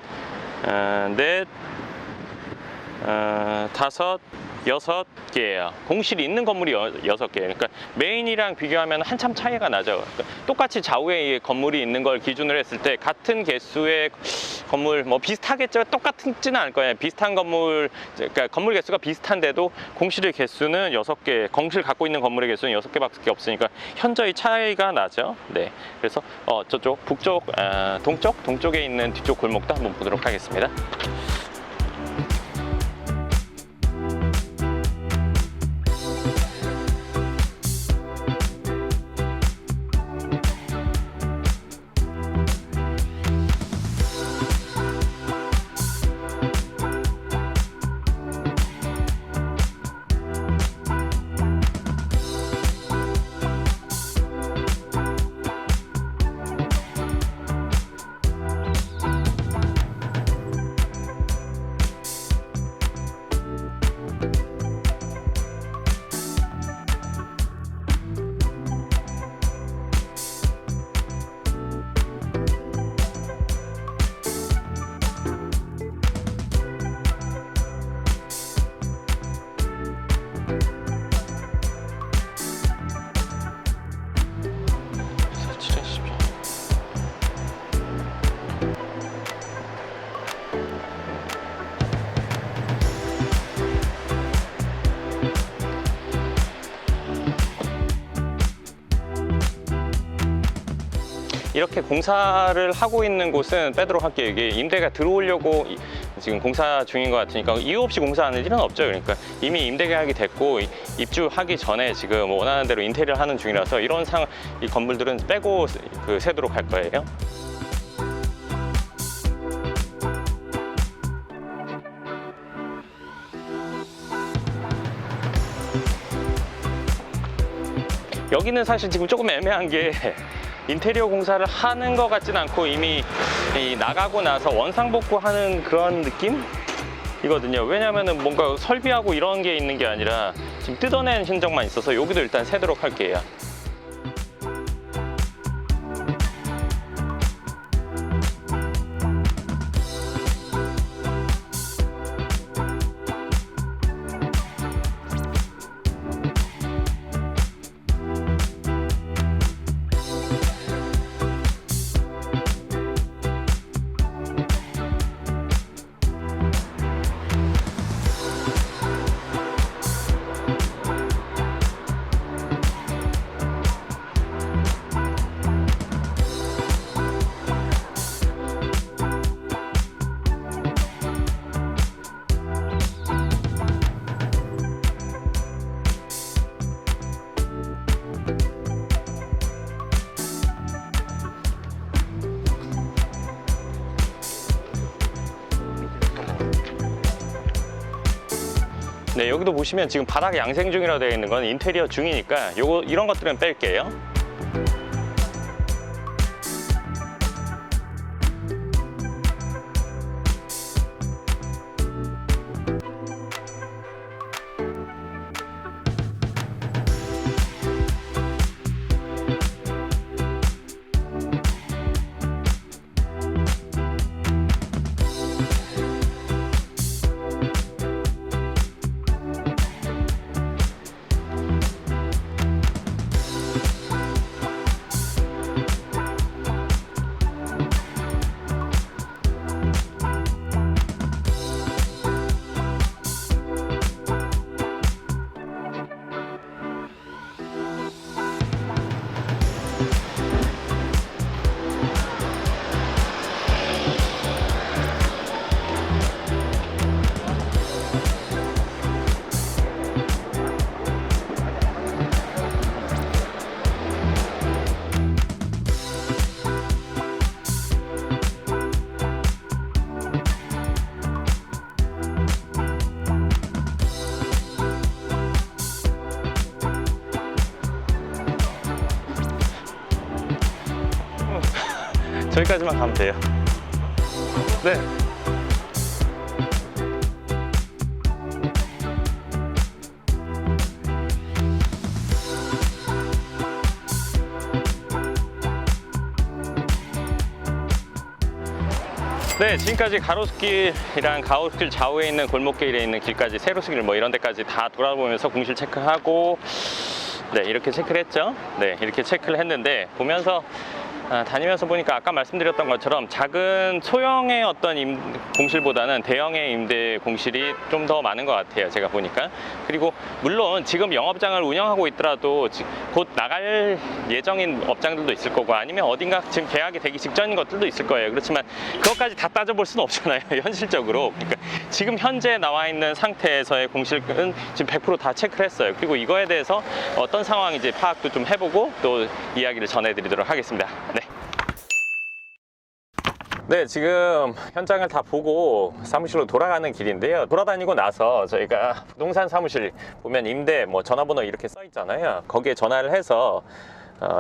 넷, 다섯, 6개예요. 공실이 있는 건물이 6개. 그러니까 메인이랑 비교하면 한참 차이가 나죠. 그러니까 똑같이 좌우에 건물이 있는 걸 기준으로 했을 때 같은 개수의 건물 뭐 비슷하겠죠. 똑같지는 않을 거예요. 비슷한 건물, 그러니까 건물 개수가 비슷한데도 공실의 개수는 6개, 공실 갖고 있는 건물의 개수는 6개밖에 없으니까 현저히 차이가 나죠. 네. 그래서 저쪽 북쪽, 동쪽에 있는 뒤쪽 골목도 한번 보도록 하겠습니다. 이렇게 공사를 하고 있는 곳은 빼도록 할게요. 이게 임대가 들어오려고 지금 공사 중인 것 같으니까 이유 없이 공사하는 일은 없죠. 그러니까 이미 임대 계약이 됐고 입주하기 전에 지금 원하는 대로 인테리어 하는 중이라서 이런 이 건물들은 빼고 세도록 할 거예요. 여기는 사실 지금 조금 애매한 게 인테리어 공사를 하는 것 같진 않고 이미 나가고 나서 원상복구하는 그런 느낌이거든요. 왜냐면은 뭔가 설비하고 이런 게 있는 게 아니라 지금 뜯어낸 흔적만 있어서 여기도 일단 세도록 할게요. 네, 여기도 보시면 지금 바닥 양생 중이라고 되어 있는 건 인테리어 중이니까 이런 것들은 뺄게요. 저기까지만 가면 돼요. 네. 네, 지금까지 가로수길이랑 가로수길 좌우에 있는 골목길에 있는 길까지, 세로수길 뭐 이런 데까지 다 돌아보면서 공실 체크하고, 네, 이렇게 체크를 했죠. 네, 이렇게 체크를 했는데, 보면서 다니면서 보니까 아까 말씀드렸던 것처럼 작은 소형의 어떤 공실보다는 대형의 임대 공실이 좀 더 많은 것 같아요, 제가 보니까. 그리고 물론 지금 영업장을 운영하고 있더라도 곧 나갈 예정인 업장들도 있을 거고, 아니면 어딘가 지금 계약이 되기 직전인 것들도 있을 거예요. 그렇지만 그것까지 다 따져볼 수는 없잖아요, 현실적으로. 그러니까 지금 현재 나와 있는 상태에서의 공실은 지금 100% 다 체크를 했어요. 그리고 이거에 대해서 어떤 상황인지 파악도 좀 해보고 또 이야기를 전해드리도록 하겠습니다. 네, 지금 현장을 다 보고 사무실로 돌아가는 길인데요. 돌아다니고 나서 저희가 부동산 사무실 보면 임대 뭐 전화번호 이렇게 써 있잖아요. 거기에 전화를 해서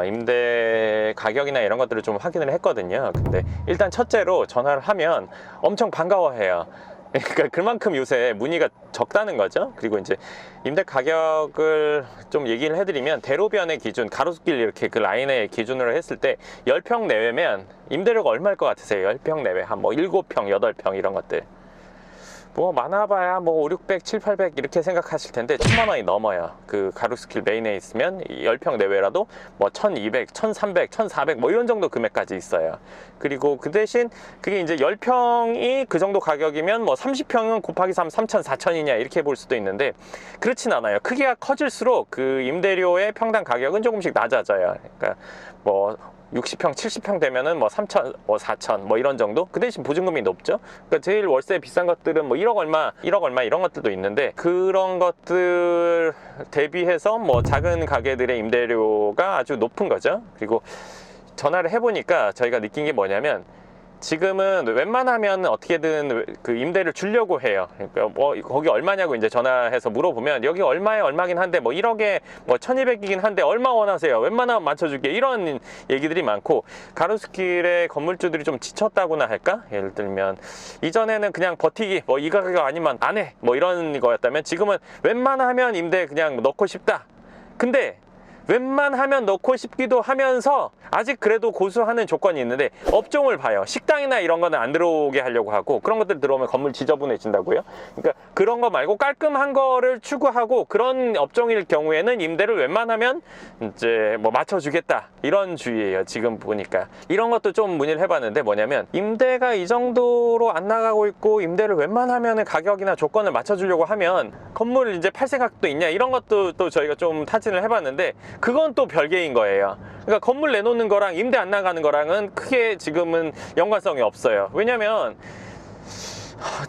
임대 가격이나 이런 것들을 좀 확인을 했거든요. 근데 일단 첫째로 전화를 하면 엄청 반가워해요. 그러니까 그만큼 요새 문의가 적다는 거죠. 그리고 이제 임대 가격을 좀 얘기를 해드리면, 대로변의 기준, 가로수길 이렇게 그 라인의 기준으로 했을 때 10평 내외면 임대료가 얼마일 것 같으세요? 10평 내외 한 뭐 7평, 8평 이런 것들 뭐 많아봐야 뭐 5, 600, 7, 800 이렇게 생각하실 텐데 1000만 원이 넘어요. 그 가로수길 메인에 있으면 10평 내외라도 뭐 1200, 1300, 1400 뭐 이런 정도 금액까지 있어요. 그리고 그 대신 그게 이제 10평이 그 정도 가격이면 뭐 30평은 곱하기 3, 3000, 4000이냐 이렇게 볼 수도 있는데, 그렇진 않아요. 크기가 커질수록 그 임대료의 평당 가격은 조금씩 낮아져요. 그러니까 뭐 60평, 70평 되면은 뭐 3천, 뭐 4천, 뭐 이런 정도? 그 대신 보증금이 높죠? 그러니까 제일 월세 비싼 것들은 뭐 1억 얼마, 1억 얼마 이런 것들도 있는데 그런 것들 대비해서 뭐 작은 가게들의 임대료가 아주 높은 거죠. 그리고 전화를 해보니까 저희가 느낀 게 뭐냐면 지금은 웬만하면 어떻게든 그 임대를 주려고 해요. 그러니까 뭐 거기 얼마냐고 이제 전화해서 물어보면 여기 얼마에 얼마긴 한데 뭐 1억에 뭐 1200이긴 한데 얼마 원하세요? 웬만하면 맞춰줄게. 이런 얘기들이 많고 가로수길의 건물주들이 좀 지쳤다고나 할까? 예를 들면 이전에는 그냥 버티기 뭐 이 가격 아니면 안 해 뭐 이런 거였다면 지금은 웬만하면 임대 그냥 넣고 싶다. 근데 웬만하면 넣고 싶기도 하면서 아직 그래도 고수하는 조건이 있는데 업종을 봐요. 식당이나 이런 거는 안 들어오게 하려고 하고 그런 것들 들어오면 건물 지저분해진다고요. 그러니까 그런 거 말고 깔끔한 거를 추구하고 그런 업종일 경우에는 임대를 웬만하면 이제 뭐 맞춰주겠다 이런 주의예요. 지금 보니까 이런 것도 좀 문의를 해봤는데 뭐냐면 임대가 이 정도로 안 나가고 있고 임대를 웬만하면 가격이나 조건을 맞춰주려고 하면 건물을 이제 팔 생각도 있냐 이런 것도 또 저희가 좀 타진을 해봤는데 그건 또 별개인 거예요. 그러니까 건물 내놓는 거랑 임대 안 나가는 거랑은 크게 지금은 연관성이 없어요. 왜냐면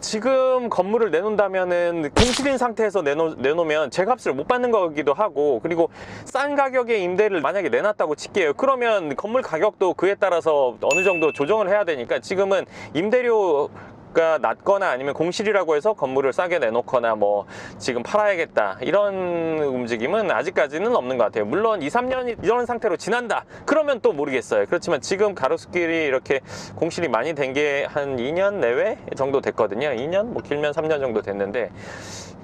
지금 건물을 내놓는다면은 공실인 상태에서 내놓으면 제값을 못 받는 거기도 하고 그리고 싼 가격의 임대를 만약에 내놨다고 칠게요. 그러면 건물 가격도 그에 따라서 어느 정도 조정을 해야 되니까 지금은 임대료가 낮거나 아니면 공실이라고 해서 건물을 싸게 내놓거나 뭐 지금 팔아야겠다 이런 움직임은 아직까지는 없는 것 같아요. 물론 2, 3년이 이런 상태로 지난다 그러면 또 모르겠어요. 그렇지만 지금 가로수길이 이렇게 공실이 많이 된 게 한 2년 내외 정도 됐거든요. 2년 뭐 길면 3년 정도 됐는데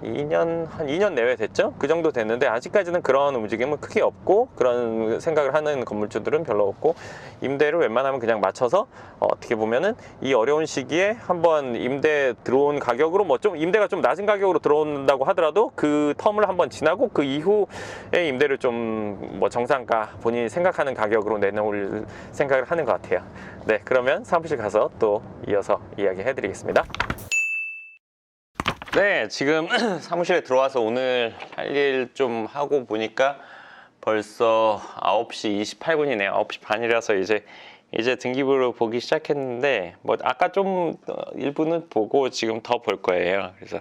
한 2년 내외 됐죠? 그 정도 됐는데 아직까지는 그런 움직임은 크게 없고 그런 생각을 하는 건물주들은 별로 없고 임대를 웬만하면 그냥 맞춰서 어떻게 보면은 이 어려운 시기에 한번 임대 들어온 가격으로 뭐 좀 임대가 좀 낮은 가격으로 들어온다고 하더라도 그 텀을 한번 지나고 그 이후에 임대를 좀 뭐 정상가 본인이 생각하는 가격으로 내놓을 생각을 하는 것 같아요. 네, 그러면 사무실 가서 또 이어서 이야기 해드리겠습니다. 네, 지금 사무실에 들어와서 오늘 할 일 좀 하고 보니까 벌써 9시 28분이네요. 9시 반이라서 이제 등기부를 보기 시작했는데 뭐 아까 좀 일부는 보고 지금 더 볼 거예요. 그래서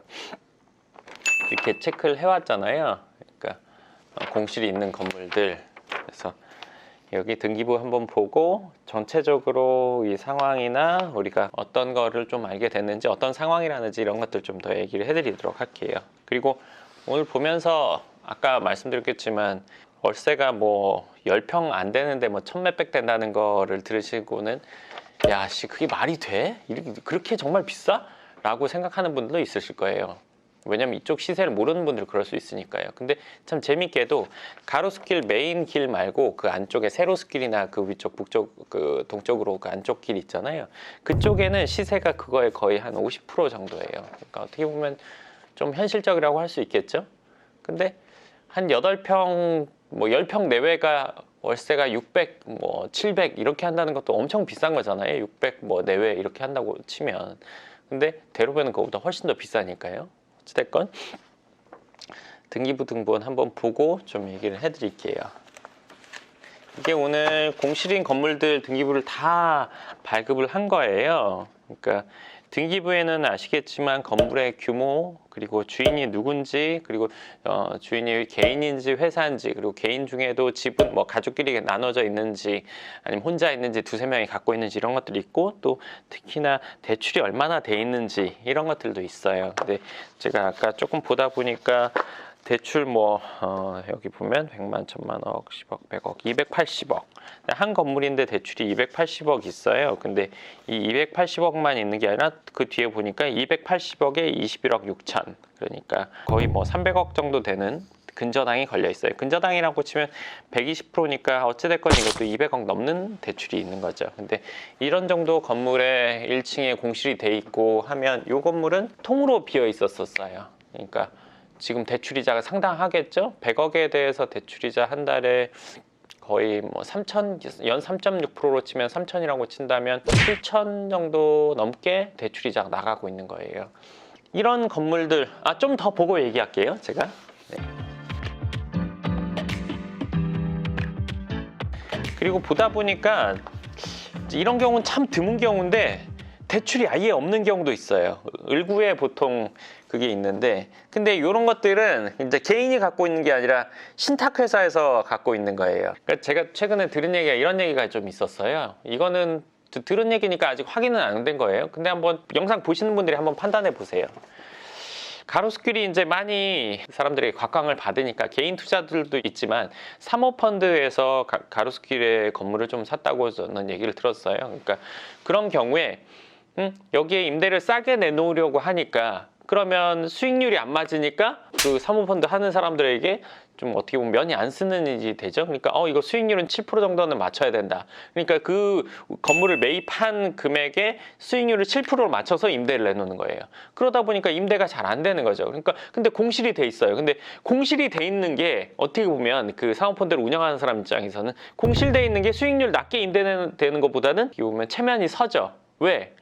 이렇게 체크를 해왔잖아요. 그러니까 공실이 있는 건물들. 그래서 여기 등기부 한번 보고 전체적으로 이 상황이나 우리가 어떤 거를 좀 알게 됐는지 어떤 상황이라는지 이런 것들 좀 더 얘기를 해드리도록 할게요. 그리고 오늘 보면서 아까 말씀드렸겠지만 월세가 뭐 10평 안 되는데 뭐 1000몇백 된다는 거를 들으시고는 야, 씨 그게 말이 돼? 그렇게 정말 비싸? 라고 생각하는 분들도 있으실 거예요. 왜냐면 이쪽 시세를 모르는 분들은 그럴 수 있으니까요. 근데 참 재밌게도 가로수길 메인 길 말고 그 안쪽에 세로수길이나 그 위쪽 북쪽 그 동쪽으로 그 안쪽 길 있잖아요. 그쪽에는 시세가 그거의 거의 한 50% 정도예요. 그러니까 어떻게 보면 좀 현실적이라고 할 수 있겠죠. 근데 한 8평 뭐 10평 내외가 월세가 600, 뭐 700 이렇게 한다는 것도 엄청 비싼 거잖아요. 600 뭐 내외 이렇게 한다고 치면. 근데 대로변은 그거보다 훨씬 더 비싸니까요. 어찌됐건 등기부 등본 한번 보고 좀 얘기를 해드릴게요. 이게 오늘 공실인 건물들 등기부를 다 발급을 한 거예요. 그러니까 등기부에는 아시겠지만 건물의 규모 그리고 주인이 누군지 그리고 주인이 개인인지 회사인지 그리고 개인 중에도 집은 뭐 가족끼리 나눠져 있는지 아니면 혼자 있는지 두세 명이 갖고 있는지 이런 것들이 있고 또 특히나 대출이 얼마나 돼 있는지 이런 것들도 있어요. 근데 제가 아까 조금 보다 보니까 대출 뭐 여기 보면 100만, 1000만억, 10억, 100억, 280억 한 건물인데 대출이 280억 있어요. 근데 이 280억만 있는 게 아니라 그 뒤에 보니까 280억에 21억 6천 그러니까 거의 뭐 300억 정도 되는 근저당이 걸려 있어요. 근저당이라고 치면 120%니까 어찌됐건 이것도 200억 넘는 대출이 있는 거죠. 근데 이런 정도 건물에 1층에 공실이 돼 있고 하면 이 건물은 통으로 비어 있었어요. 그러니까 지금 대출이자가 상당하겠죠? 100억에 대해서 대출이자 한 달에 거의 뭐 3천, 연 3.6%로 치면 3천이라고 친다면 7천 정도 넘게 대출이자가 나가고 있는 거예요. 이런 건물들, 좀 더 보고 얘기할게요, 제가. 네. 그리고 보다 보니까 이런 경우는 참 드문 경우인데 대출이 아예 없는 경우도 있어요. 을구에 보통 그게 있는데, 근데 이런 것들은 이제 개인이 갖고 있는 게 아니라 신탁회사에서 갖고 있는 거예요. 그러니까 제가 최근에 들은 얘기가 이런 얘기가 좀 있었어요. 이거는 들은 얘기니까 아직 확인은 안 된 거예요. 근데 한번 영상 보시는 분들이 한번 판단해 보세요. 가로수길이 이제 많이 사람들이 곽광을 받으니까 개인 투자들도 있지만 사모펀드에서 가로수길에 건물을 좀 샀다고 저는 얘기를 들었어요. 그러니까 그런 경우에 여기에 임대를 싸게 내놓으려고 하니까, 그러면 수익률이 안 맞으니까 그 사모펀드 하는 사람들에게 좀 어떻게 보면 면이 안 쓰는 일이 되죠. 그러니까 이거 수익률은 7% 정도는 맞춰야 된다. 그러니까 그 건물을 매입한 금액에 수익률을 7%로 맞춰서 임대를 내놓는 거예요. 그러다 보니까 임대가 잘 안 되는 거죠. 그러니까 근데 공실이 돼 있어요. 근데 공실이 돼 있는 게 어떻게 보면 그 사모펀드를 운영하는 사람 입장에서는 공실돼 있는 게 수익률 낮게 임대되는 것보다는 어떻게 보면 체면이 서죠. 왜?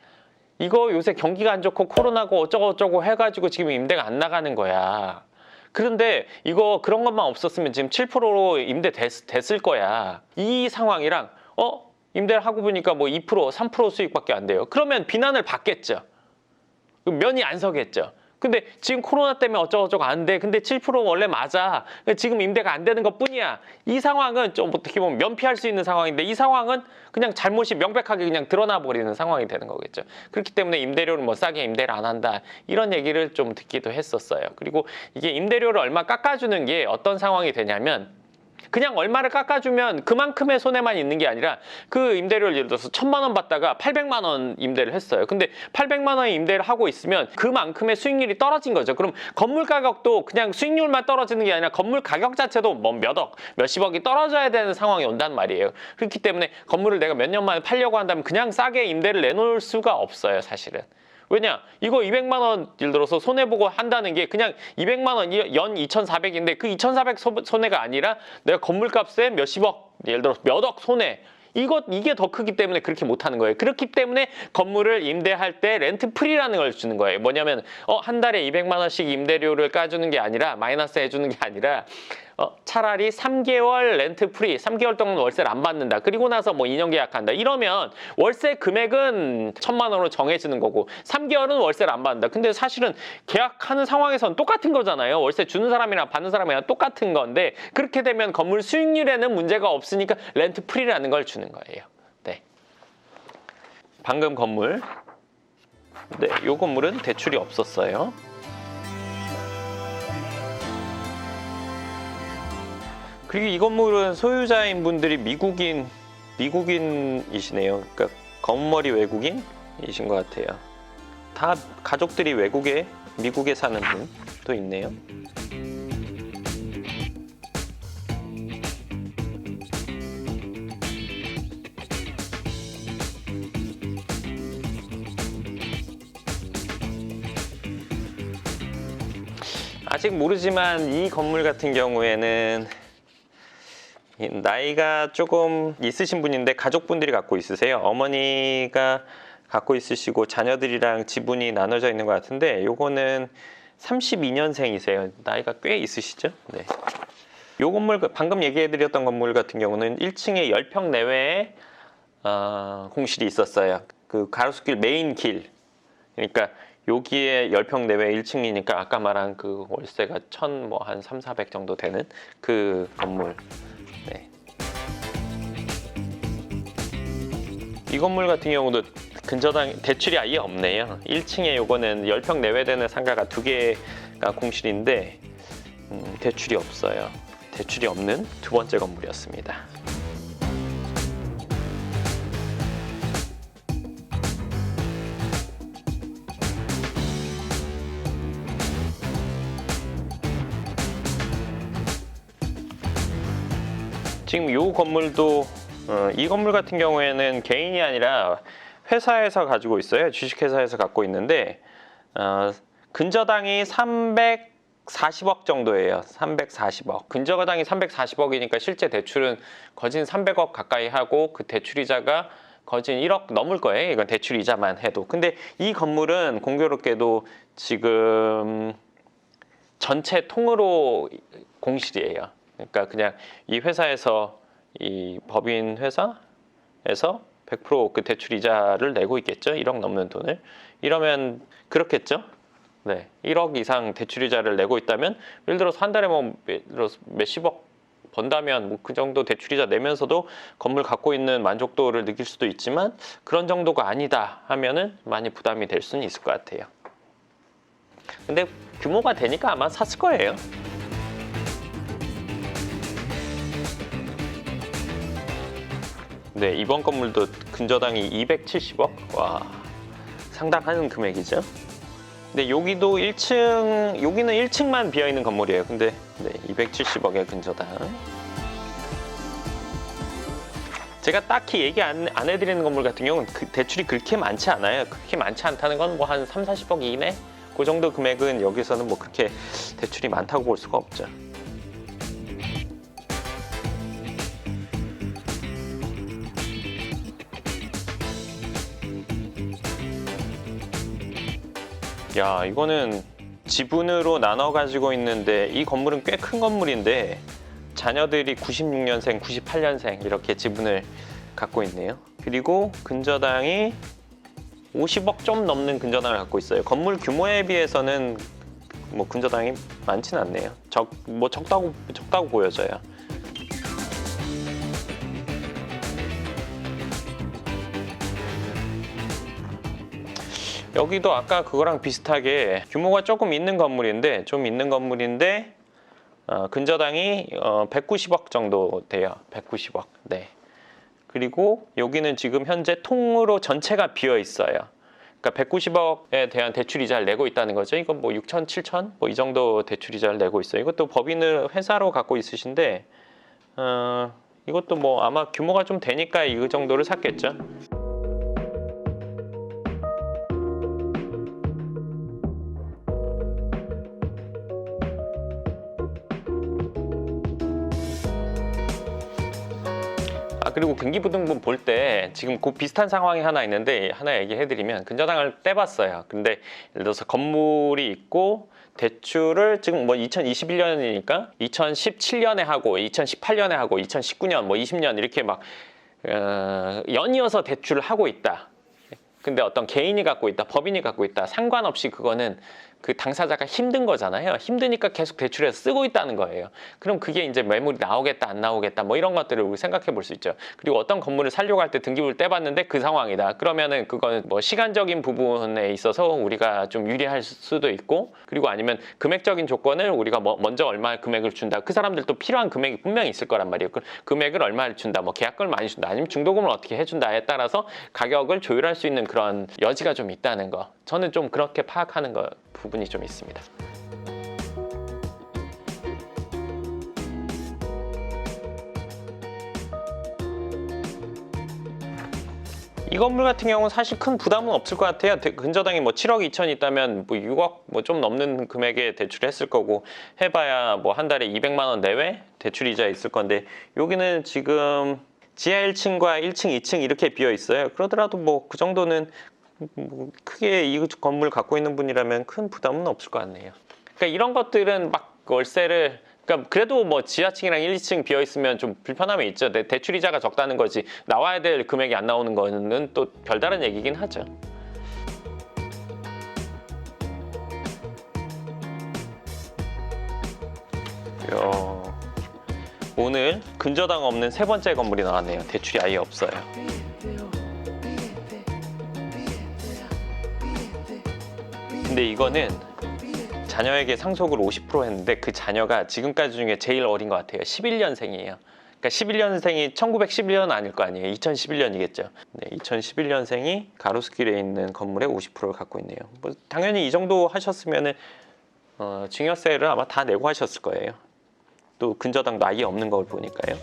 이거 요새 경기가 안 좋고 코로나고 어쩌고 해가지고 지금 임대가 안 나가는 거야. 그런데 이거 그런 것만 없었으면 지금 7%로 임대 됐을 거야. 이 상황이랑 임대를 하고 보니까 뭐 2%, 3% 수익밖에 안 돼요. 그러면 비난을 받겠죠. 면이 안 서겠죠. 근데 지금 코로나 때문에 어쩌고 안 돼. 근데 7% 원래 맞아. 지금 임대가 안 되는 것 뿐이야. 이 상황은 좀 어떻게 보면 면피할 수 있는 상황인데, 이 상황은 그냥 잘못이 명백하게 그냥 드러나 버리는 상황이 되는 거겠죠. 그렇기 때문에 임대료를 뭐 싸게 임대를 안 한다, 이런 얘기를 좀 듣기도 했었어요. 그리고 이게 임대료를 얼마 깎아주는 게 어떤 상황이 되냐면, 그냥 얼마를 깎아주면 그만큼의 손해만 있는 게 아니라 그 임대료를 예를 들어서 1,000만 원 받다가 800만 원 임대를 했어요. 근데 800만 원의 임대를 하고 있으면 그만큼의 수익률이 떨어진 거죠. 그럼 건물 가격도 그냥 수익률만 떨어지는 게 아니라 건물 가격 자체도 뭐 몇억, 몇십억이 떨어져야 되는 상황이 온단 말이에요. 그렇기 때문에 건물을 내가 몇 년 만에 팔려고 한다면 그냥 싸게 임대를 내놓을 수가 없어요, 사실은. 왜냐? 이거 200만 원 예를 들어서 손해보고 한다는 게 그냥 200만 원, 연 2,400인데 그 2,400 손해가 아니라 내가 건물값에 몇십억, 예를 들어서 몇억 손해. 이게 더 크기 때문에 그렇게 못하는 거예요. 그렇기 때문에 건물을 임대할 때 렌트 프리라는 걸 주는 거예요. 뭐냐면 한 달에 200만 원씩 임대료를 까주는 게 아니라, 마이너스 해주는 게 아니라 차라리 3개월 렌트 프리, 3개월 동안 월세를 안 받는다. 그리고 나서 뭐 2년 계약한다. 이러면 월세 금액은 1,000만 원으로 정해지는 거고 3개월은 월세를 안 받는다. 근데 사실은 계약하는 상황에서는 똑같은 거잖아요. 월세 주는 사람이랑 받는 사람이랑 똑같은 건데, 그렇게 되면 건물 수익률에는 문제가 없으니까 렌트 프리라는 걸 주는 거예요. 네. 방금 건물. 네, 이 건물은 대출이 없었어요. 그리고 이 건물은 소유자인 분들이 미국인이시네요. 그러니까 검은머리 외국인이신 것 같아요. 다 가족들이 미국에 사는 분도 있네요. 아직 모르지만 이 건물 같은 경우에는 나이가 조금 있으신 분인데 가족분들이 갖고 있으세요. 어머니가 갖고 있으시고 자녀들이랑 지분이 나눠져 있는 것 같은데, 요거는 32년생이세요. 나이가 꽤 있으시죠? 네. 요 건물, 방금 얘기해드렸던 건물 같은 경우는 1층에 10평 내외에 공실이 있었어요. 그 가로수길 메인 길. 그러니까 여기에 10평 내외 1층이니까 아까 말한 그 월세가 한 3, 400 정도 되는 그 건물. 네. 이 건물 같은 경우도 근저당 대출이 아예 없네요. 1층에 요거는 10평 내외 되는 상가가 2개가 공실인데 대출이 없어요. 대출이 없는 두 번째 건물이었습니다. 지금 이 건물도 이 건물 같은 경우에는 개인이 아니라 회사에서 가지고 있어요. 주식회사에서 갖고 있는데 근저당이 340억 정도예요. 340억. 근저당이 340억이니까 실제 대출은 거진 300억 가까이 하고 그 대출이자가 거진 1억 넘을 거예요. 이건 대출이자만 해도. 근데 이 건물은 공교롭게도 지금 전체 통으로 공실이에요. 그러니까 그냥 이 회사에서 이 법인 회사에서 100% 대출 이자를 내고 있겠죠. 1억 넘는 돈을. 이러면 그렇겠죠. 네, 1억 이상 대출 이자를 내고 있다면 예를 들어서 한 달에 몇십억 번다면 그 정도 대출 이자 내면서도 건물 갖고 있는 만족도를 느낄 수도 있지만 그런 정도가 아니다 하면은 많이 부담이 될 수는 있을 것 같아요. 근데 규모가 되니까 아마 샀을 거예요. 네, 이번 건물도 근저당이 270억? 와, 상당한 금액이죠. 근데 여기도 1층, 여기는 1층만 비어있는 건물이에요. 근데 네, 270억의 근저당. 제가 딱히 얘기 안 해드리는 건물 같은 경우는 대출이 그렇게 많지 않아요. 그렇게 많지 않다는 건 뭐 한 3, 40억 이내? 그 정도 금액은 여기서는 뭐 그렇게 대출이 많다고 볼 수가 없죠. 야, 이거는 지분으로 나눠 가지고 있는데 이 건물은 꽤 큰 건물인데 자녀들이 96년생, 98년생 이렇게 지분을 갖고 있네요. 그리고 근저당이 50억 좀 넘는 근저당을 갖고 있어요. 건물 규모에 비해서는 뭐 근저당이 많지는 않네요. 적다고 보여져요. 여기도 아까 그거랑 비슷하게 규모가 조금 있는 건물인데 근저당이 190억 정도 돼요. 190억. 네. 그리고 여기는 지금 현재 통으로 전체가 비어 있어요. 그러니까 190억에 대한 대출 이자를 내고 있다는 거죠. 이건 뭐 6천, 7천 뭐 이 정도 대출 이자를 내고 있어요. 이것도 법인을 회사로 갖고 있으신데 이것도 뭐 아마 규모가 좀 되니까 이 정도를 샀겠죠. 그리고 등기부등본 볼 때 지금 그 비슷한 상황이 하나 있는데 하나 얘기해드리면 근저당을 떼봤어요. 근데 예를 들어서 건물이 있고 대출을 지금 뭐 2021년이니까 2017년에 하고 2018년에 하고 2019년 뭐 20년 이렇게 막 연이어서 대출을 하고 있다. 근데 어떤 개인이 갖고 있다, 법인이 갖고 있다, 상관없이 그거는 그 당사자가 힘든 거잖아요. 힘드니까 계속 대출해서 쓰고 있다는 거예요. 그럼 그게 이제 매물이 나오겠다, 안 나오겠다, 뭐 이런 것들을 우리 생각해 볼 수 있죠. 그리고 어떤 건물을 살려고 할 때 등기부를 떼봤는데 그 상황이다. 그러면은 그거는 뭐 시간적인 부분에 있어서 우리가 좀 유리할 수도 있고, 그리고 아니면 금액적인 조건을 우리가 먼저 얼마 금액을 준다. 그 사람들도 필요한 금액이 분명히 있을 거란 말이에요. 그 금액을 얼마를 준다, 뭐 계약금을 많이 준다, 아니면 중도금을 어떻게 해준다에 따라서 가격을 조율할 수 있는 그런 여지가 좀 있다는 거. 저는 좀 그렇게 파악하는 부분이 좀 있습니다. 이 건물 같은 경우는 사실 큰 부담은 없을 것 같아요. 근저당이 뭐 7억 2천 있다면 뭐 6억 뭐 좀 넘는 금액에 대출을 했을 거고, 해봐야 뭐 한 달에 200만 원 내외 대출 이자 있을 건데, 여기는 지금 지하 1층과 1층, 2층 이렇게 비어 있어요. 그러더라도 뭐 그 정도는 뭐 크게 이 건물 갖고 있는 분이라면 큰 부담은 없을 것 같네요. 그러니까 이런 것들은 막 월세를, 그러니까 그래도 뭐 지하층이랑 1, 2층 비어 있으면 좀 불편함이 있죠. 대출 이자가 적다는 거지 나와야 될 금액이 안 나오는 거는 또 별다른 얘기긴 하죠. 오늘 근저당 없는 세 번째 건물이 나왔네요. 대출이 아예 없어요. 근데 이거는 자녀에게 상속을 50% 했는데 그 자녀가 지금까지 중에 제일 어린 것 같아요. 11년생이에요. 그러니까 11년생이 1911년 아닐 거 아니에요. 2011년이겠죠. 네, 2011년생이 가로수길에 있는 건물의 50%를 갖고 있네요. 뭐 당연히 이 정도 하셨으면은 증여세를 아마 다 내고 하셨을 거예요. 또 근저당도 아예 없는 걸 보니까요.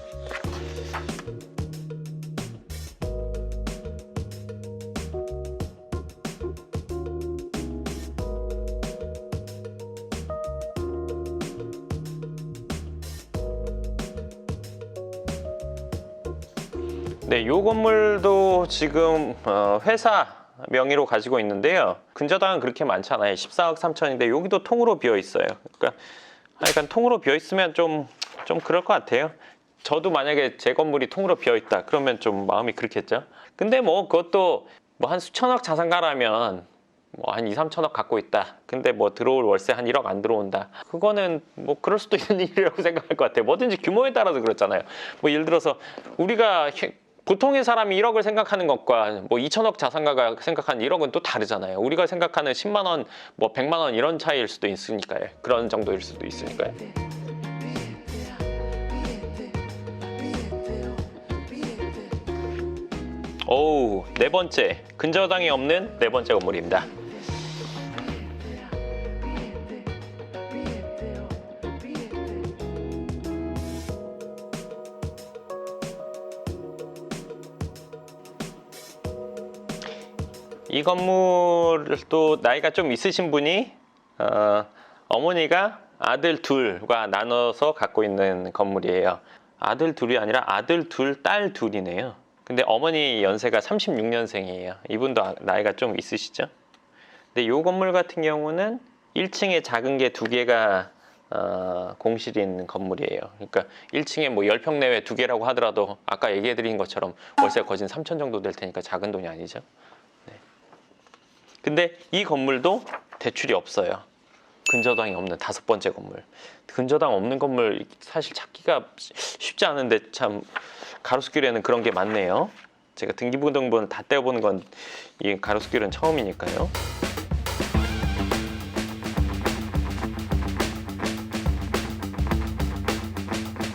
네, 이 건물도 지금 회사 명의로 가지고 있는데요. 근저당은 그렇게 많지 않아요. 14억 3천인데 여기도 통으로 비어 있어요. 그러니까 통으로 비어 있으면 좀 그럴 것 같아요. 저도 만약에 제 건물이 통으로 비어 있다 그러면 좀 마음이 그렇겠죠. 근데 뭐 그것도 뭐 한 수천억 자산가라면 뭐 한 2, 3천억 갖고 있다. 근데 뭐 들어올 월세 한 1억 안 들어온다. 그거는 뭐 그럴 수도 있는 일이라고 생각할 것 같아요. 뭐든지 규모에 따라서 그렇잖아요. 뭐 예를 들어서 우리가 보통의 사람이 1억을 생각하는 것과 뭐 2천억 자산가가 생각하는 1억은 또 다르잖아요. 우리가 생각하는 10만 원, 뭐 100만 원 이런 차이일 수도 있으니까요. 그런 정도일 수도 있으니까요. 오우, 네 번째, 근저당이 없는 네 번째 건물입니다. 이 건물도 나이가 좀 있으신 분이 어머니가 아들 둘과 나눠서 갖고 있는 건물이에요. 아들 둘이 아니라 아들 둘, 딸 둘이네요. 근데 어머니 연세가 36년생이에요. 이분도 나이가 좀 있으시죠? 근데 이 건물 같은 경우는 1층에 작은 게 2개가 공실이 있는 건물이에요. 그러니까 1층에 뭐 10평 내외 2개라고 하더라도 아까 얘기해드린 것처럼 월세가 거진 3천 정도 될 테니까 작은 돈이 아니죠. 네. 근데 이 건물도 대출이 없어요. 근저당이 없는 5번째 건물. 근저당 없는 건물 사실 찾기가 쉽지 않은데 참 가로수길에는 그런 게 많네요. 제가 등기부등본 다 떼어보는 건 이 가로수길은 처음이니까요.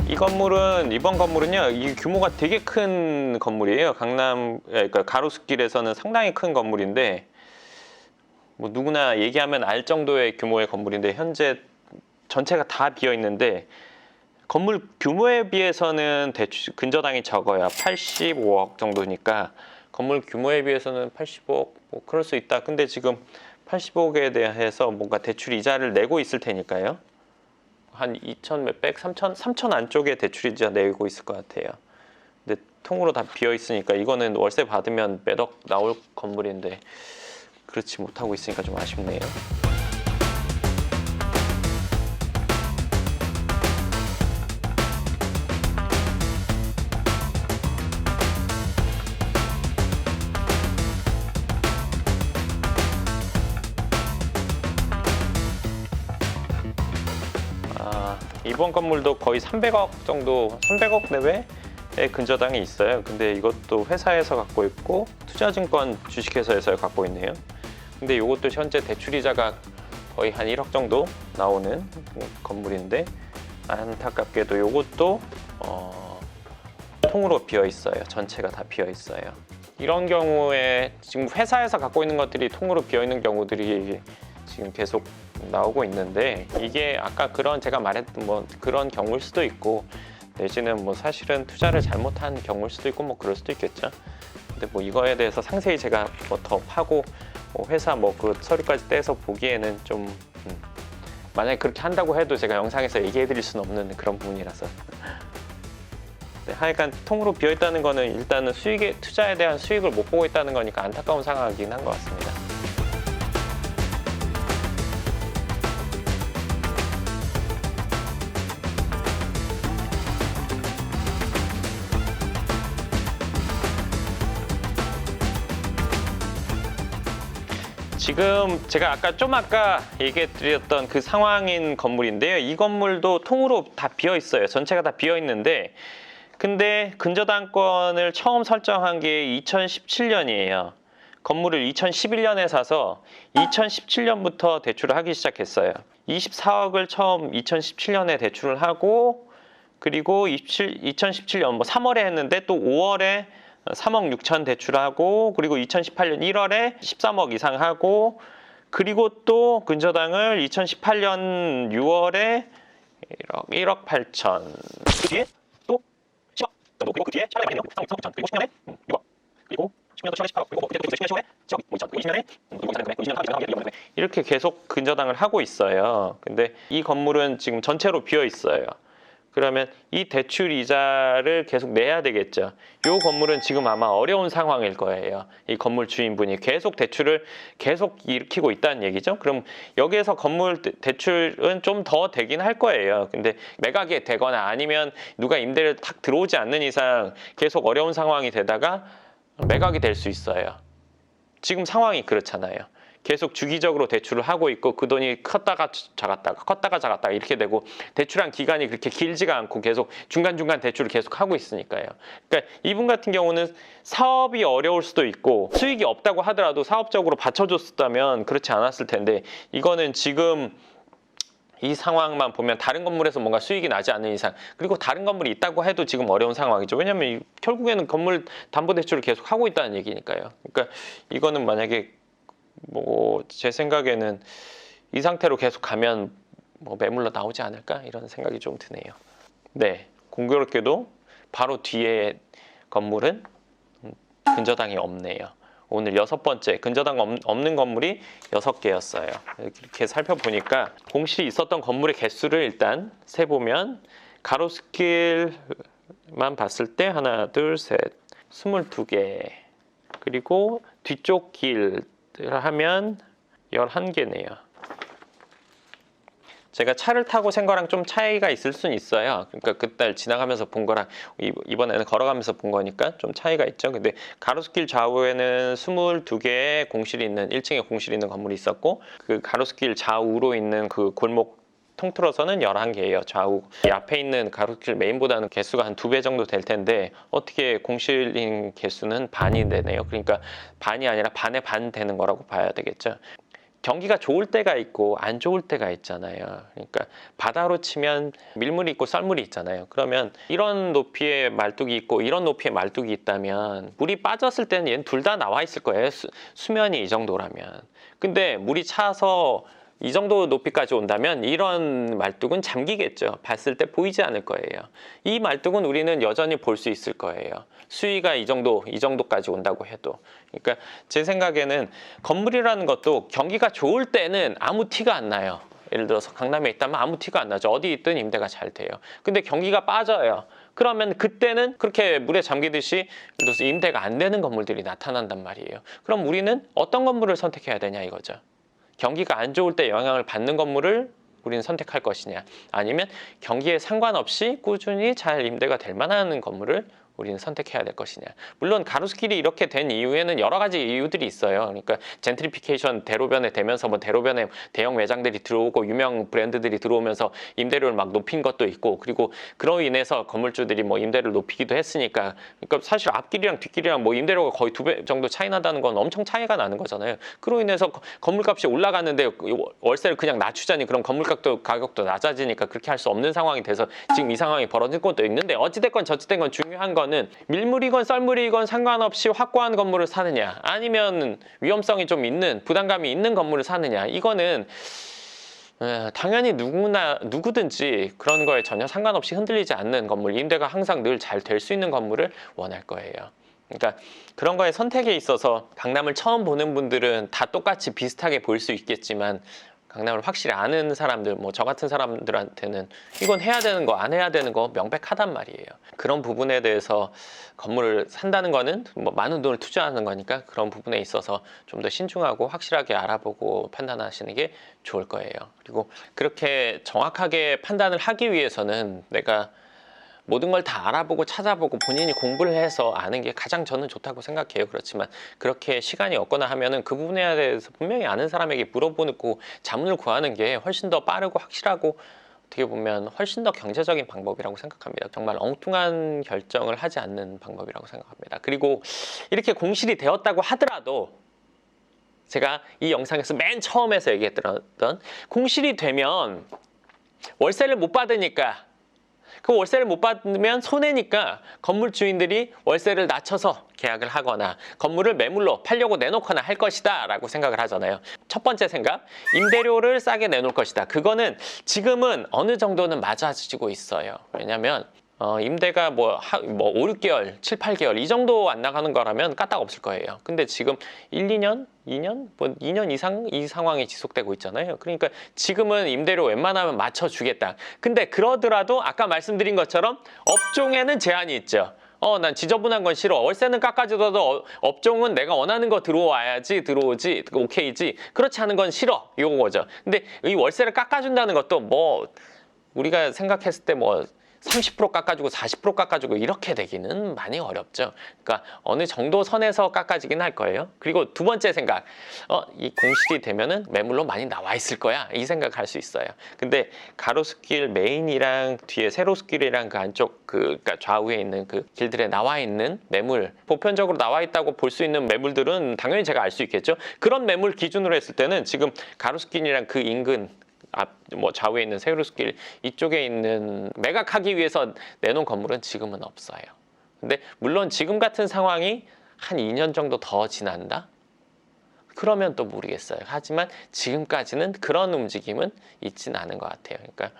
이번 건물은요, 이 규모가 되게 큰 건물이에요. 그러니까 가로수길에서는 상당히 큰 건물인데, 뭐 누구나 얘기하면 알 정도의 규모의 건물인데, 현재 전체가 다 비어 있는데, 건물 규모에 비해서는 근저당이 적어요. 85억 정도니까 건물 규모에 비해서는 85억 뭐 그럴 수 있다. 근데 지금 85억에 대해서 뭔가 대출 이자를 내고 있을 테니까요. 한 2천 몇백, 3천 안쪽에 대출 이자 내고 있을 것 같아요. 근데 통으로 다 비어 있으니까 이거는 월세 받으면 몇 억 나올 건물인데 그렇지 못하고 있으니까 좀 아쉽네요. 이번 건물도 거의 300억 정도, 300억 내외의 근저당이 있어요. 근데 이것도 회사에서 갖고 있고 투자증권 주식회사에서 갖고 있네요. 근데 이것도 현재 대출이자가 거의 한 1억 정도 나오는 건물인데 안타깝게도 이것도 통으로 비어 있어요. 전체가 다 비어 있어요. 이런 경우에 지금 회사에서 갖고 있는 것들이 통으로 비어 있는 경우들이 지금 계속 나오고 있는데 이게 아까 제가 말했던 뭐 그런 경우일 수도 있고 내지는 뭐 사실은 투자를 잘못한 경우일 수도 있고 뭐 그럴 수도 있겠죠. 근데 뭐 이거에 대해서 상세히 제가 뭐 더 파고 뭐 회사 뭐 그 서류까지 떼서 보기에는 좀 만약에 그렇게 한다고 해도 제가 영상에서 얘기해 드릴 수는 없는 그런 부분이라서 네, 하여간 통으로 비어 있다는 거는 일단은 투자에 대한 수익을 못 보고 있다는 거니까 안타까운 상황이긴 한 것 같습니다. 지금 제가 아까 얘기해 드렸던 그 상황인 건물인데요. 이 건물도 통으로 다 비어 있어요. 전체가 다 비어 있는데 근데 근저당권을 처음 설정한 게 2017년이에요. 건물을 2011년에 사서 2017년부터 대출을 하기 시작했어요. 24억을 처음 2017년에 대출을 하고 그리고 2017년 뭐 3월에 했는데 또 5월에 3억 6천 대출하고 그리고 2018년 1월에 13억 이상 하고 그리고 또 근저당을 2018년 6월에 1억 8천 그 뒤에 또 10억 정도 그리고 그 뒤에 10억 되겠네요. 3억 5천 그리고 10년에 6억 그리고 10년도 10월에 18억 그리고 그때 10년에 10억 5천 그리고 20년에 그리고 20년 하기 이렇게 계속 근저당을 하고 있어요. 근데 이 건물은 지금 전체로 비어 있어요. 그러면 이 대출 이자를 계속 내야 되겠죠. 이 건물은 지금 아마 어려운 상황일 거예요. 이 건물 주인분이 계속 대출을 계속 일으키고 있다는 얘기죠. 그럼 여기에서 건물 대출은 좀 더 되긴 할 거예요. 근데 매각이 되거나 아니면 누가 임대를 탁 들어오지 않는 이상 계속 어려운 상황이 되다가 매각이 될 수 있어요. 지금 상황이 그렇잖아요. 계속 주기적으로 대출을 하고 있고 그 돈이 컸다가 작았다가 이렇게 되고 대출한 기간이 그렇게 길지가 않고 계속 중간중간 대출을 계속 하고 있으니까요. 그러니까 이분 같은 경우는 사업이 어려울 수도 있고 수익이 없다고 하더라도 사업적으로 받쳐줬다면 그렇지 않았을 텐데 이거는 지금 이 상황만 보면 다른 건물에서 뭔가 수익이 나지 않는 이상 그리고 다른 건물이 있다고 해도 지금 어려운 상황이죠. 왜냐하면 결국에는 건물 담보대출을 계속 하고 있다는 얘기니까요. 그러니까 이거는 만약에 뭐 제 생각에는 이 상태로 계속 가면 뭐 매물로 나오지 않을까 이런 생각이 좀 드네요. 네, 공교롭게도 바로 뒤에 건물은 근저당이 없네요. 오늘 6번째 근저당 없는 건물이 6개였어요. 이렇게 살펴보니까 공실이 있었던 건물의 개수를 일단 세보면 가로수길만 봤을 때 하나, 둘, 셋, 22개 그리고 뒤쪽 길을 하면 11개네요. 제가 차를 타고 센 거랑 좀 차이가 있을 수는 있어요. 그러니까 그날 지나가면서 본 거랑 이번에는 걸어가면서 본 거니까 좀 차이가 있죠. 근데 가로수길 좌우에는 22개의 공실이 있는 1층에 공실이 있는 건물이 있었고 그 가로수길 좌우로 있는 그 골목 통틀어서는 11개예요. 좌우. 이 앞에 있는 가로수길 메인보다는 개수가 한 2배 정도 될 텐데 어떻게 공실인 개수는 반이 되네요. 그러니까 반이 아니라 반의 반 되는 거라고 봐야 되겠죠. 경기가 좋을 때가 있고 안 좋을 때가 있잖아요. 그러니까 바다로 치면 밀물이 있고 썰물이 있잖아요. 그러면 이런 높이의 말뚝이 있고 이런 높이의 말뚝이 있다면 물이 빠졌을 때는 얘는 둘 다 나와 있을 거예요. 수면이 이 정도라면. 근데 물이 차서 이 정도 높이까지 온다면 이런 말뚝은 잠기겠죠. 봤을 때 보이지 않을 거예요. 이 말뚝은 우리는 여전히 볼 수 있을 거예요. 수위가 이 정도까지 온다고 해도. 그러니까 제 생각에는 건물이라는 것도 경기가 좋을 때는 아무 티가 안 나요. 예를 들어서 강남에 있다면 아무 티가 안 나죠. 어디 있든 임대가 잘 돼요. 근데 경기가 빠져요. 그러면 그때는 그렇게 물에 잠기듯이 예를 들어서 임대가 안 되는 건물들이 나타난단 말이에요. 그럼 우리는 어떤 건물을 선택해야 되냐 이거죠. 경기가 안 좋을 때 영향을 받는 건물을 우리는 선택할 것이냐 아니면 경기에 상관없이 꾸준히 잘 임대가 될 만한 건물을 우리는 선택해야 될 것이냐. 물론 가로수길이 이렇게 된 이유에는 여러 가지 이유들이 있어요. 그러니까 젠트리피케이션 대로변에 되면서 뭐 대로변에 대형 매장들이 들어오고 유명 브랜드들이 들어오면서 임대료를 막 높인 것도 있고 그리고 그로 인해서 건물주들이 뭐 임대를 높이기도 했으니까 그러니까 사실 앞길이랑 뒷길이랑 뭐 임대료가 거의 2배 정도 차이 나다는 건 엄청 차이가 나는 거잖아요. 그로 인해서 건물값이 올라가는데 월세를 그냥 낮추자니 그럼 건물값도 가격도 낮아지니까 그렇게 할 수 없는 상황이 돼서 지금 이 상황이 벌어진 것도 있는데 어찌됐건 저찌됐건 중요한 건 밀물이건 썰물이건 상관없이 확고한 건물을 사느냐 아니면 위험성이 좀 있는 부담감이 있는 건물을 사느냐 이거는 당연히 누구든지 그런 거에 전혀 상관없이 흔들리지 않는 건물 임대가 항상 늘 잘 될 수 있는 건물을 원할 거예요. 그러니까 그런 거에 선택에 있어서 강남을 처음 보는 분들은 다 똑같이 비슷하게 보일 수 있겠지만 강남을 확실히 아는 사람들, 뭐 저 같은 사람들한테는 이건 해야 되는 거, 안 해야 되는 거 명백하단 말이에요. 그런 부분에 대해서 건물을 산다는 거는 뭐 많은 돈을 투자하는 거니까 그런 부분에 있어서 좀 더 신중하고 확실하게 알아보고 판단하시는 게 좋을 거예요. 그리고 그렇게 정확하게 판단을 하기 위해서는 내가 모든 걸 다 알아보고 찾아보고 본인이 공부를 해서 아는 게 가장 저는 좋다고 생각해요. 그렇지만 그렇게 시간이 없거나 하면은 그 부분에 대해서 분명히 아는 사람에게 물어보고 자문을 구하는 게 훨씬 더 빠르고 확실하고 어떻게 보면 훨씬 더 경제적인 방법이라고 생각합니다. 정말 엉뚱한 결정을 하지 않는 방법이라고 생각합니다. 그리고 이렇게 공실이 되었다고 하더라도 제가 이 영상에서 맨 처음에서 얘기했던 공실이 되면 월세를 못 받으니까 그 월세를 못 받으면 손해니까 건물 주인들이 월세를 낮춰서 계약을 하거나 건물을 매물로 팔려고 내놓거나 할 것이다 라고 생각을 하잖아요. 첫 번째 생각, 임대료를 싸게 내놓을 것이다. 그거는 지금은 어느 정도는 맞아지고 있어요. 왜냐하면 임대가 뭐 5, 6개월, 7, 8개월 이 정도 안 나가는 거라면 까딱 없을 거예요. 근데 지금 1, 2년, 2년, 뭐 2년 이상 이 상황이 지속되고 있잖아요. 그러니까 지금은 임대료 웬만하면 맞춰주겠다. 근데 그러더라도 아까 말씀드린 것처럼 업종에는 제한이 있죠. 난 지저분한 건 싫어. 월세는 깎아주더라도 업종은 내가 원하는 거 들어와야지 들어오지 오케이지. 그렇지 않은 건 싫어. 이거죠. 근데 이 월세를 깎아준다는 것도 뭐 우리가 생각했을 때 뭐 30% 깎아주고 40% 깎아주고 이렇게 되기는 많이 어렵죠. 그러니까 어느 정도 선에서 깎아지긴 할 거예요. 그리고 두 번째 생각, 이 공실이 되면은 매물로 많이 나와 있을 거야. 이 생각할 수 있어요. 근데 가로수길 메인이랑 뒤에 세로수길이랑 그 안쪽 그러니까 좌우에 있는 그 길들에 나와 있는 매물, 보편적으로 나와 있다고 볼 수 있는 매물들은 당연히 제가 알 수 있겠죠. 그런 매물 기준으로 했을 때는 지금 가로수길이랑 그 인근 뭐 좌우에 있는 세로수길 이쪽에 있는 매각하기 위해서 내놓은 건물은 지금은 없어요. 근데 물론 지금 같은 상황이 한 2년 정도 더 지난다? 그러면 또 모르겠어요. 하지만 지금까지는 그런 움직임은 있지는 않은 것 같아요. 그러니까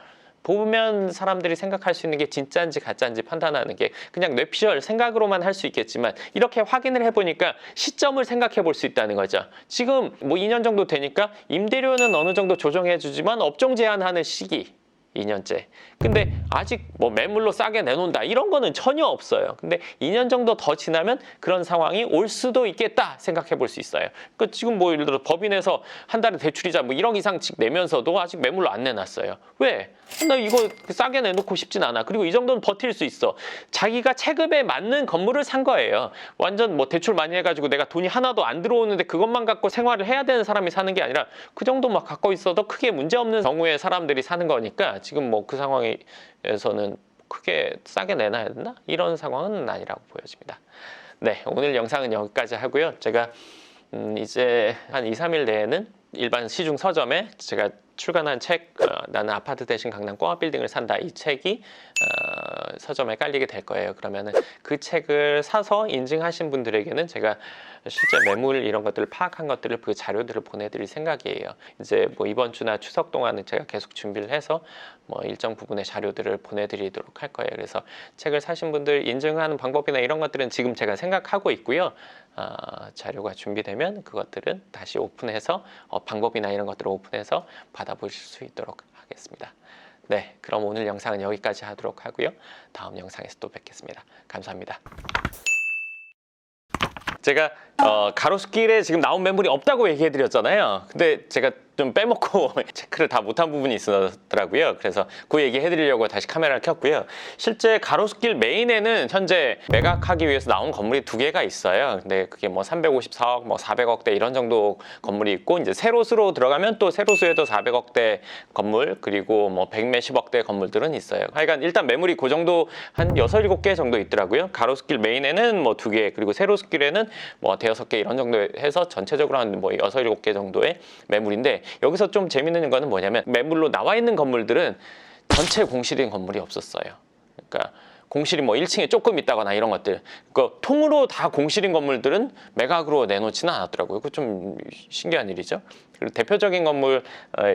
보면 사람들이 생각할 수 있는 게 진짜인지 가짜인지 판단하는 게 그냥 뇌피셜 생각으로만 할 수 있겠지만 이렇게 확인을 해보니까 시점을 생각해 볼 수 있다는 거죠. 지금 뭐 2년 정도 되니까 임대료는 어느 정도 조정해 주지만 업종 제한하는 시기 2년째. 근데 아직 뭐 매물로 싸게 내놓는다 이런 거는 전혀 없어요. 근데 2년 정도 더 지나면 그런 상황이 올 수도 있겠다 생각해 볼 수 있어요. 그러니까 지금 뭐 예를 들어 법인에서 한 달에 대출이자 뭐 1억 이상씩 내면서도 아직 매물로 안 내놨어요. 왜? 나 이거 싸게 내놓고 싶진 않아. 그리고 이 정도는 버틸 수 있어. 자기가 체급에 맞는 건물을 산 거예요. 완전 뭐 대출 많이 해가지고 내가 돈이 하나도 안 들어오는데 그것만 갖고 생활을 해야 되는 사람이 사는 게 아니라 그 정도만 갖고 있어도 크게 문제 없는 경우에 사람들이 사는 거니까 지금 뭐 그 상황에서는 크게 싸게 내놔야 된다? 이런 상황은 아니라고 보여집니다. 네, 오늘 영상은 여기까지 하고요. 제가 이제 한 2, 3일 내에는 일반 시중 서점에 제가 출간한 책 나는 아파트 대신 강남 꼬마 빌딩을 산다 이 책이 서점에 깔리게 될 거예요. 그러면은 그 책을 사서 인증하신 분들에게는 제가 실제 매물 이런 것들을 파악한 것들을 그 자료들을 보내드릴 생각이에요. 이제 뭐 이번 주나 추석 동안은 제가 계속 준비를 해서 뭐 일정 부분의 자료들을 보내드리도록 할 거예요. 그래서 책을 사신 분들 인증하는 방법이나 이런 것들은 지금 제가 생각하고 있고요. 자료가 준비되면 그것들은 다시 오픈해서 방법이나 이런 것들을 오픈해서 받아보실 수 있도록 하겠습니다. 네, 그럼 오늘 영상은 여기까지 하도록 하고요. 다음 영상에서 또 뵙겠습니다. 감사합니다. 제가 가로수길에 지금 나온 매물이 없다고 얘기해 드렸잖아요. 근데 제가 좀 빼먹고 체크를 다 못한 부분이 있었더라고요. 그래서 그 얘기 해드리려고 다시 카메라를 켰고요. 실제 가로수길 메인에는 현재 매각하기 위해서 나온 건물이 2개가 있어요. 근데 그게 뭐 354억, 뭐 400억대 이런 정도 건물이 있고 이제 세로수로 들어가면 또 세로수에도 400억대 건물 그리고 뭐 100몇십억대 건물들은 있어요. 하여간 일단 매물이 그 정도 한 6, 7개 정도 있더라고요. 가로수길 메인에는 뭐 2개 그리고 세로수길에는 뭐 5-6개 이런 정도 해서 전체적으로 한 뭐 6, 7개 정도의 매물인데 여기서 좀 재밌는 거는 뭐냐면 매물로 나와 있는 건물들은 전체 공실인 건물이 없었어요. 그러니까 공실이 뭐 1층에 조금 있다거나 이런 것들 그러니까 통으로 다 공실인 건물들은 매각으로 내놓지는 않았더라고요. 그거 좀 신기한 일이죠. 그리고 대표적인 건물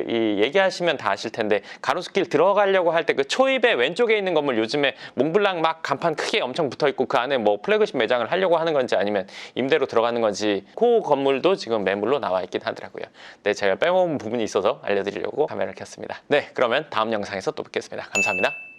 이 얘기하시면 다 아실 텐데 가로수길 들어가려고 할 때 그 초입에 왼쪽에 있는 건물 요즘에 몽블랑 막 간판 크게 엄청 붙어있고 그 안에 뭐 플래그십 매장을 하려고 하는 건지 아니면 임대로 들어가는 건지 그 건물도 지금 매물로 나와 있긴 하더라고요. 네, 제가 빼먹은 부분이 있어서 알려드리려고 카메라를 켰습니다. 네, 그러면 다음 영상에서 또 뵙겠습니다. 감사합니다.